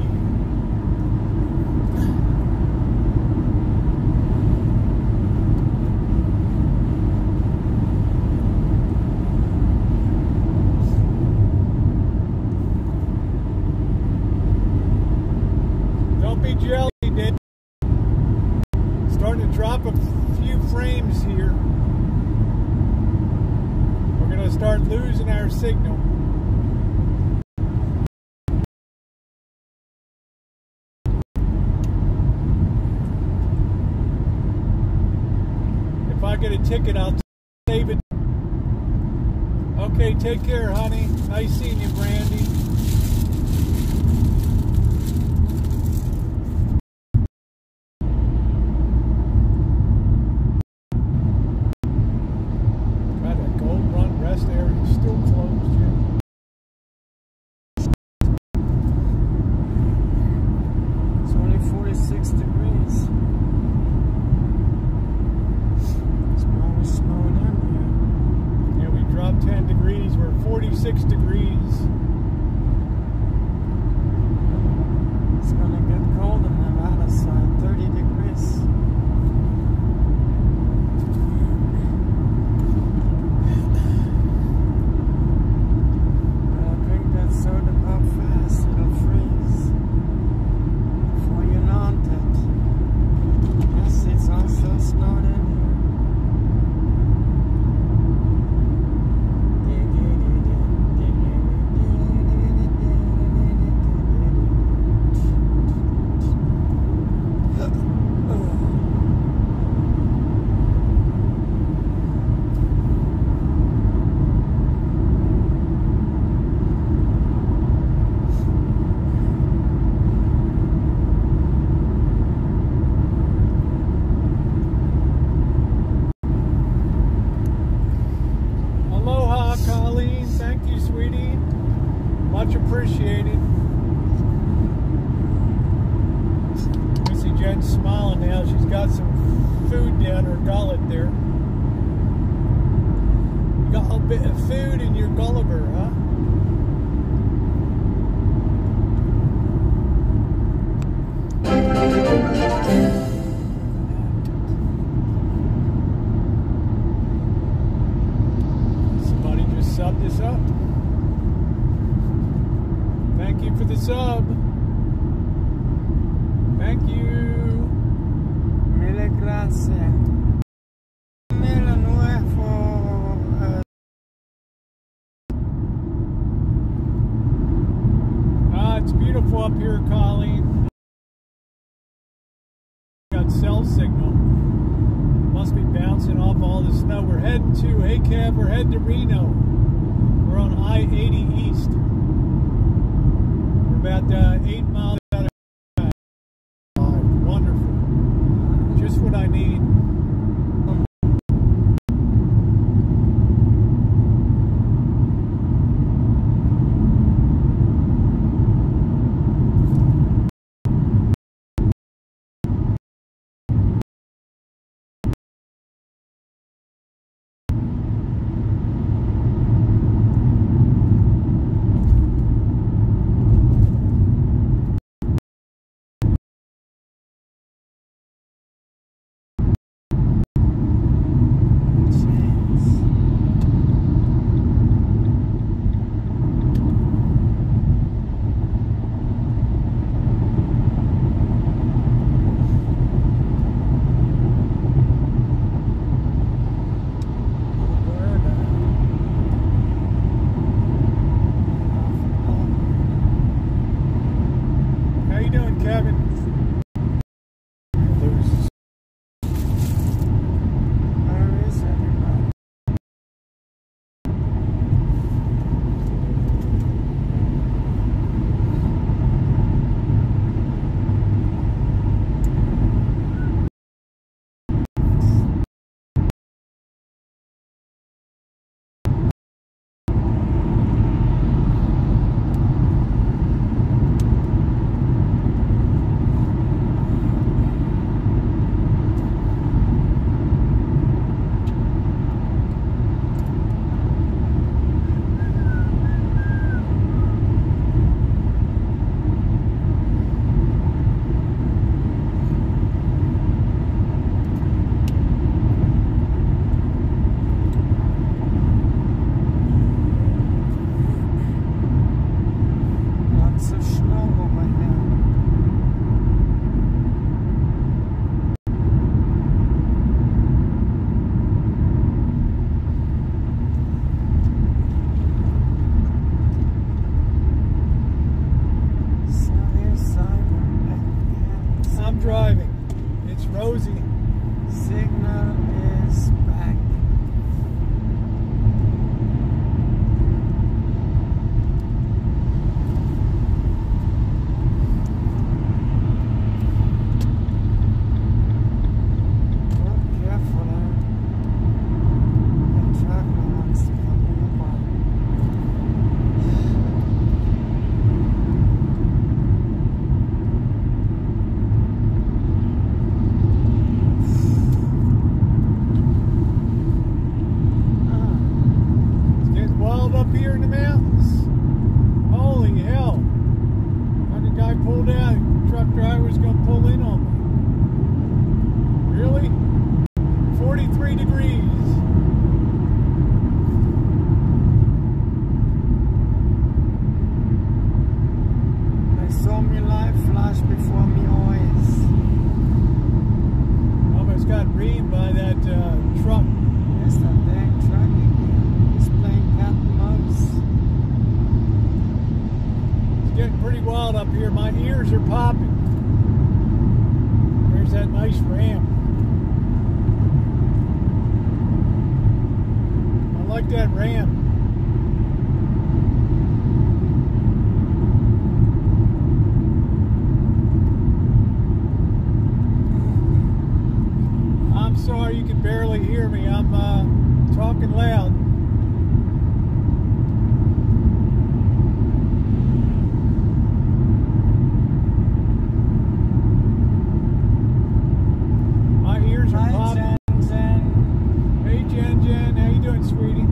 Don't be jelly, Dave. Starting to drop a few frames here. We're going to start losing our signal. If I get a ticket, I'll save it. Okay, take care, honey. Nice seeing you, Brandy. God, that Gold Run rest area is still closed yet. It's only 46 degrees. It's probably snowing in Yeah, we dropped 10 degrees. We're 46 degrees. here. It's gonna get cold in Nevada side, 30 degrees. But I drink that soda pop fast, it'll freeze. Before you know it. Yes, it's also snowed in Aloha, Colleen. Thank you, sweetie. Much appreciated. Missy Jenn's smiling now. She's got some food down her gullet there. You got a bit of food in your Gulliver, huh? Somebody just subbed this up. Thank you for the sub. Thank you. Mille grazie. Mille nuevo. It's beautiful up here, Colleen. Got cell signal. Must be bouncing off all the snow. We're heading to, hey Kev, we're heading to Reno. We're on I-80 East. We're about 8 miles out of wonderful. Just what I need. driving. It's Rosie. Signal is back. Up here in the mountains. Holy hell. Like a guy pulled out, truck driver's gonna pull in on me. Really? 43 degrees. I saw me life flash before me eyes. Almost got reamed by that truck. Yes, that dang truck again. He's playing cat and mouse. It's getting pretty wild up here. My ears are popping. There's that nice ramp. I like that ramp. I'm sorry you can barely hear me. I'm talking loud. My ears are popping. Hi, Jen. Hey, Jen. How you doing, sweetie?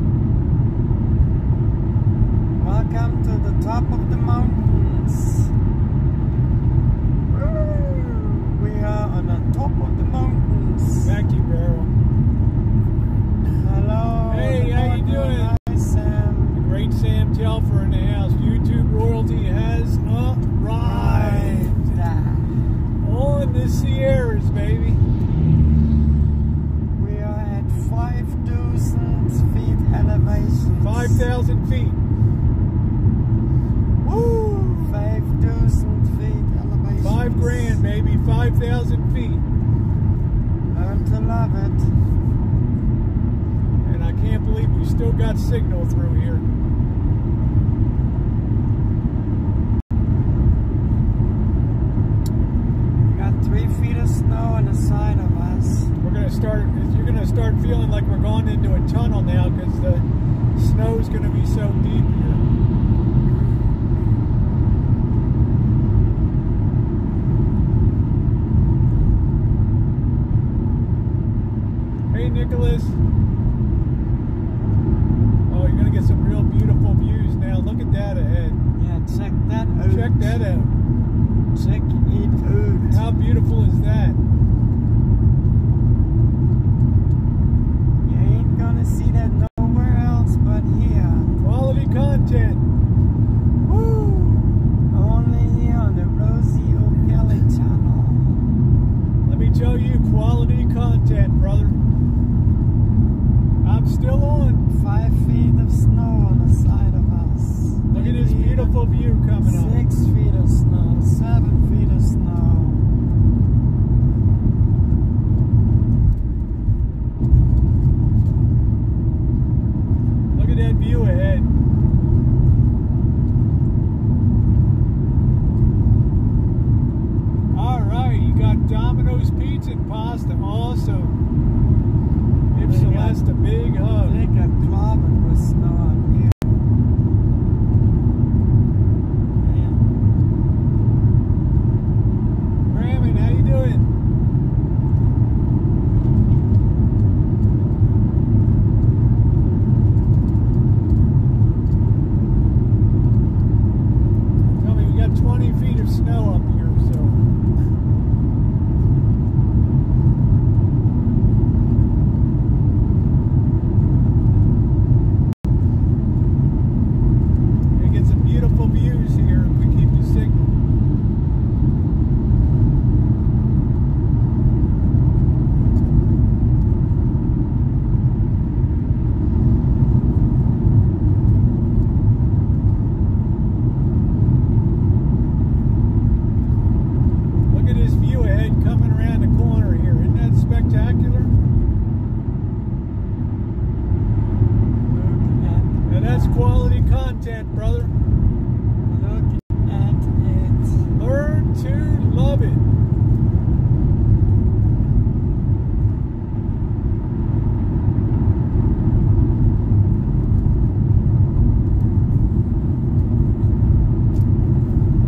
Welcome to the top of the mountains. We are on the top of the mountains. Vacuum barrel. Hello. Hey, how you doing? Hi, Sam. The great Sam Telfer in the house. YouTube royalty has arrived. On the Sierras, baby. We are at 5,000 feet elevation. 5,000 feet. Woo! 5,000 feet elevation. 5 grand, baby. 5,000 feet. Learn to love it. And I can't believe we still got signal through here. We got 3 feet of snow on the side of us. You're gonna start feeling like we're going into a tunnel now because the snow's gonna be so deep here. Hey, Nicholas. Oh, you're gonna get some real beautiful views now. Look at that ahead. Yeah, check that out. Check that out. Check it out. How beautiful is that? You ain't gonna see that nowhere else but here. Quality content. Woo! Only here on the Rosie O'Kelly channel. Let me tell you, quality content, brother. I'm still on. 5 feet of snow on the side of us. Look at this beautiful view coming up. 6 feet of snow. 7 feet of snow. Look at that view ahead. All right, you got Domino's Pizza and Pasta. Awesome. Give Celeste a big hug. They got clobbered with snow on here. Man. Raymond, how you doing? Tell me, we got 20 feet of snow up here, so That's quality content, brother. Look at it. Learn to love it.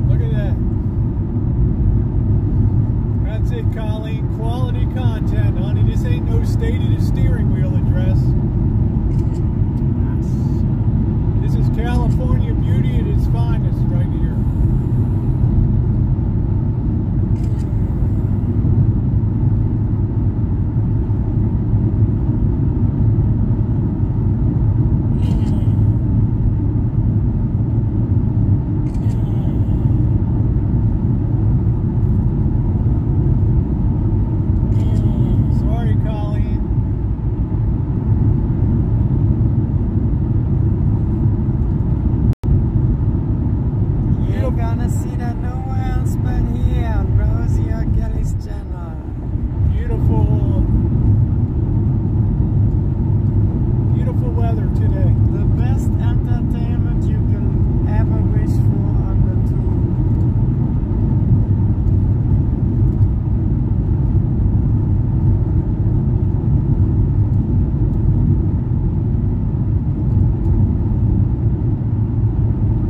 Look at that. That's it, Colleen. Quality content, honey. This ain't no state of the steering wheel address. This is California beauty at its finest right here. Sorry, Colleen. You're gonna see that nowhere else but here on Rosie or Kelly's channel. Beautiful, beautiful weather today. The best entertainment you can ever wish for on the tube.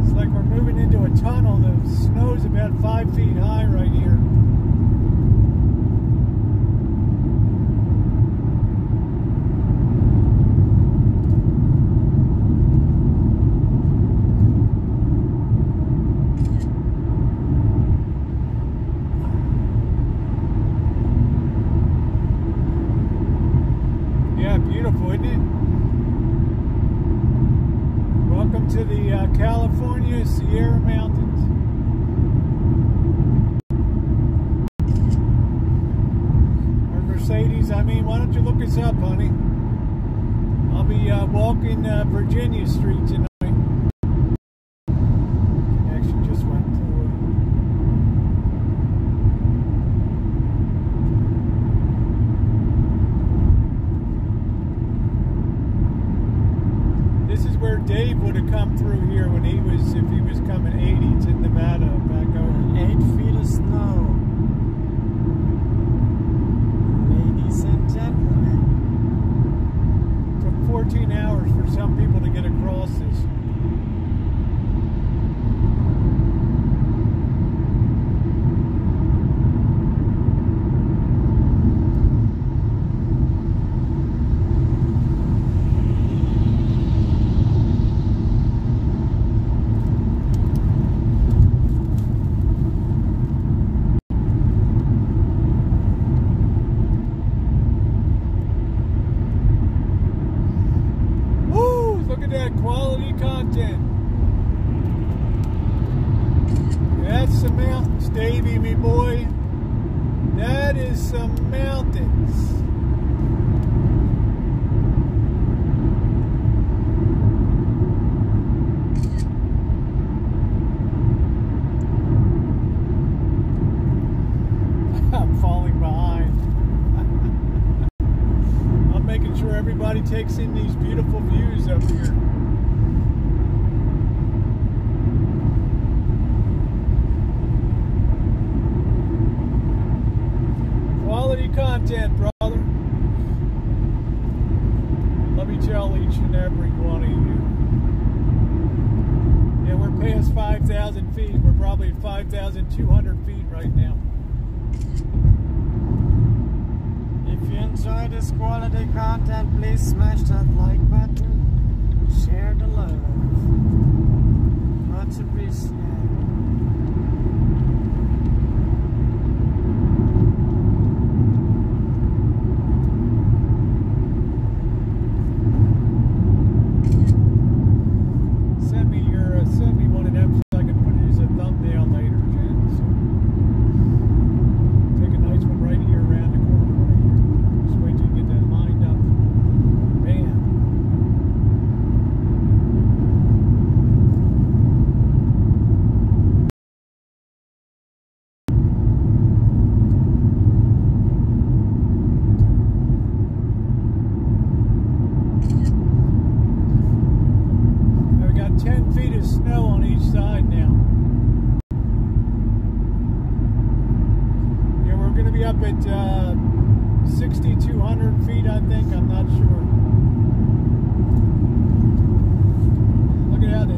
It's like we're moving into a tunnel. The snow's about 5 feet high right here. Yeah, beautiful, isn't it? Welcome to the California Sierra Mountains. Or Mercedes, I mean, why don't you look us up, honey? I'll be walking Virginia Street tonight. Connection just went poor. This is where Dave would have come through here when he was, if he was coming 80 to Nevada back over. 8 feet of snow. Ladies and gentlemen. Took 14 hours for some people to get across this. Woo! Look at that quality content. That's some mountains, Davey, me boy. That is some mountains. I'm falling behind. I'm making sure everybody takes in these beautiful views up here. Quality content, brother. Let me tell each and every one of you. Yeah, we're past 5,000 feet. We're probably at 5,200 feet right now. If you enjoy this quality content, please smash that like button. Share the love. Much appreciated. Send me one of them so I can put it as a thumbnail later, Jen. So, take a nice one right here around the corner right here. Just wait till you get that lined up. Bam. snow on each side now. Yeah, we're going to be up at 6,200 feet, I think. I'm not sure. Look at how the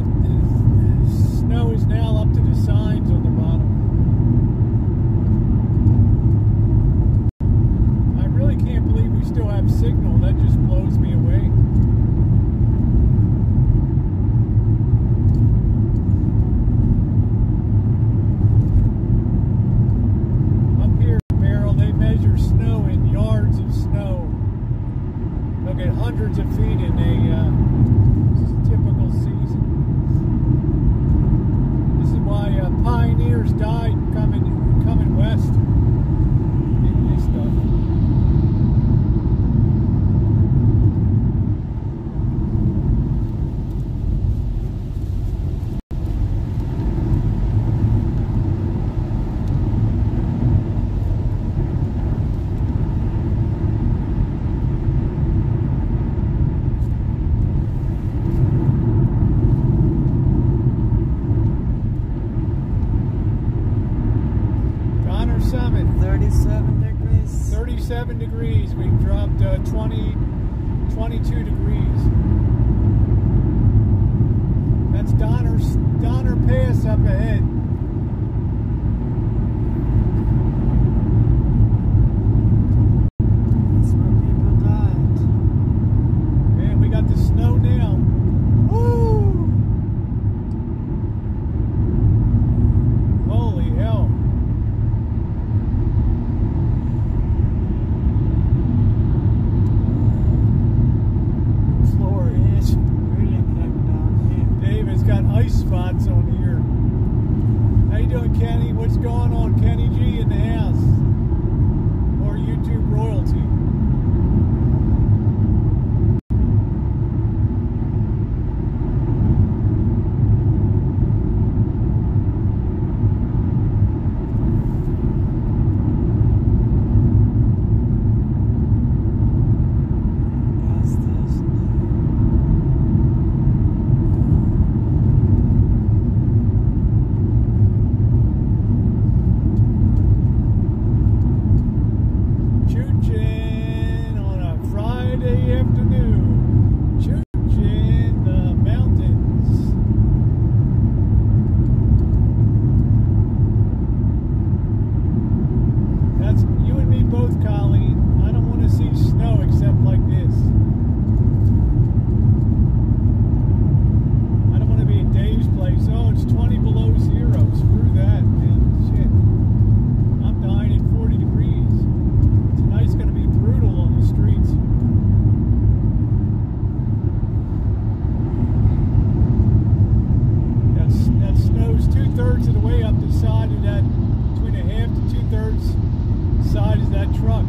snow is now up to the signs on the bottom. I really can't believe we still have signal. That just blows me away. Hundreds of feet in a typical season. This is why pioneers died coming west in this stuff. Summit. 37 degrees. 37 degrees. We've dropped 22 degrees. That's Donner Pass up ahead. That's where people died. Man, we got the snow now. Woo! Holy hell. Ice spots on here. How you doing, Kenny? What's going on? Kenny G in the house. Or YouTube royalty. Choochin on a Friday afternoon. Choochin, the mountains. That's you and me both, Colleen. I don't want to see snow except like this. I don't want to be at Dave's place. Oh, it's 20 below zero. Screw that, man. Shit. I'm dying at 40 degrees. Tonight's going to be brutal on the streets. That snow's 2/3 of the way up the side of that, between a half to 2/3 side of that truck.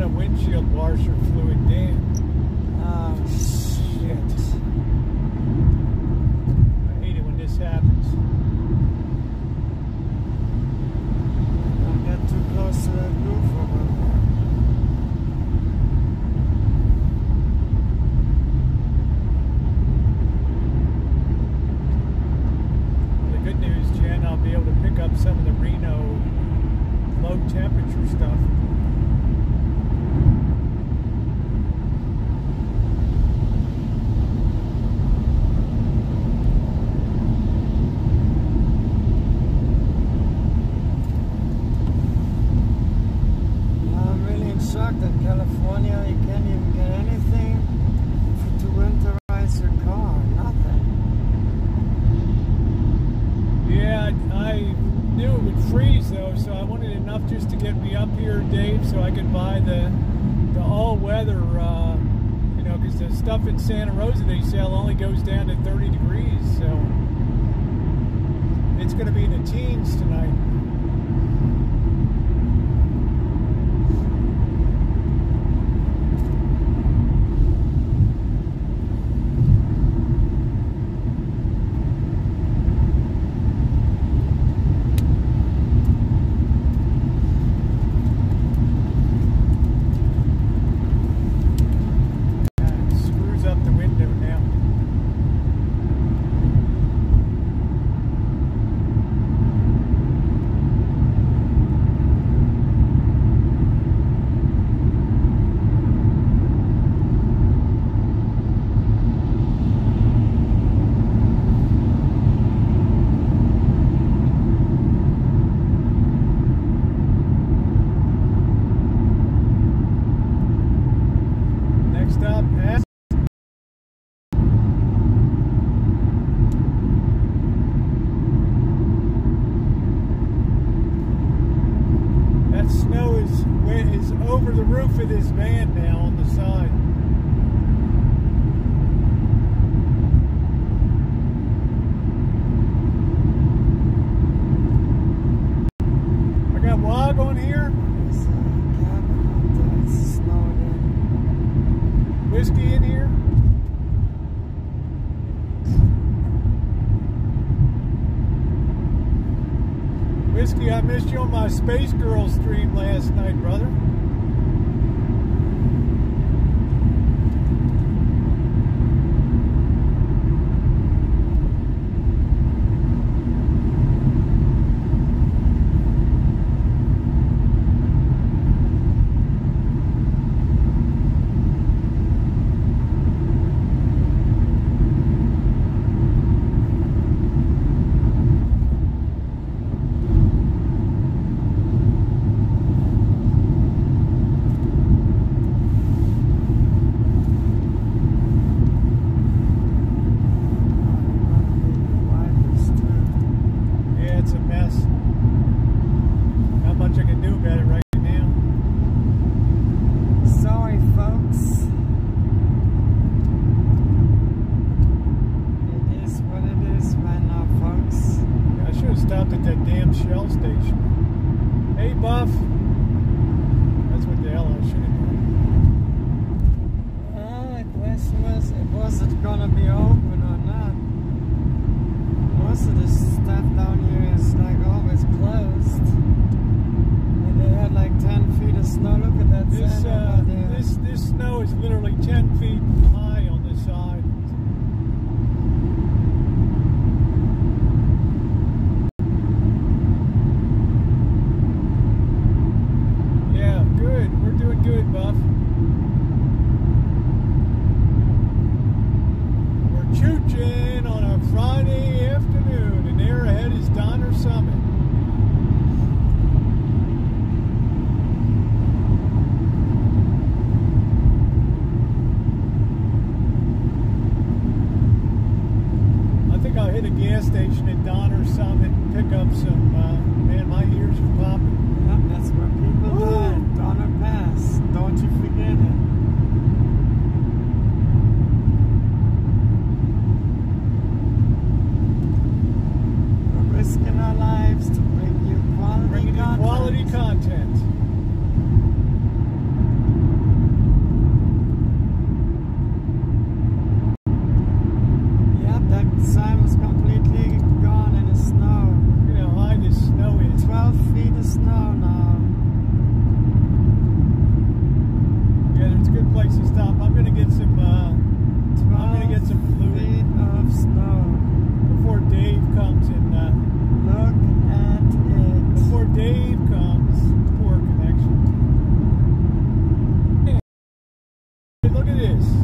Windshield washer fluid damn. Oh, shit. I hate it when this happens. Don't get too close to that roof over there. Well, the good news, Jen, I'll be able to pick up some of the Reno low temperature stuff. Shocked that California, you can't even get anything to winterize your car. Nothing. Yeah, I knew it would freeze though, so I wanted enough just to get me up here, Dave, so I could buy the all-weather because the stuff in Santa Rosa they sell only goes down to 30 degrees, so it's going to be in the teens tonight. Over the roof of this van now on the side. I got log on here. There's a cabin that's snowed in. Whiskey in here. Whiskey, I missed you on my Space Girl stream last night, brother. Stopped at that damn Shell station. Hey, Buff. That's what the hell I should have done. The question was it gonna be open or not? Most of this stuff down here is like always closed. And they had like 10 feet of snow. Look at that sand over there. This snow is literally 10 feet high on this side. Good, Buff. We're Choochin on a Friday afternoon, and there ahead is Donner Summit. I think I'll hit a gas station at Donner Summit and pick up some, man, my ears are popping. Yep, that's where people die. Donner Pass. Don't you forget it. We're risking our lives to bring you quality content. Yep, that sign was completely gone in the snow. Look at how high this snow is. 12 feet of snow now. Yeah, there's a good place to stop. I'm gonna get some. Fluid feet of snow before Dave comes and. Look at it. Before Dave comes, poor connection. Hey, look at this.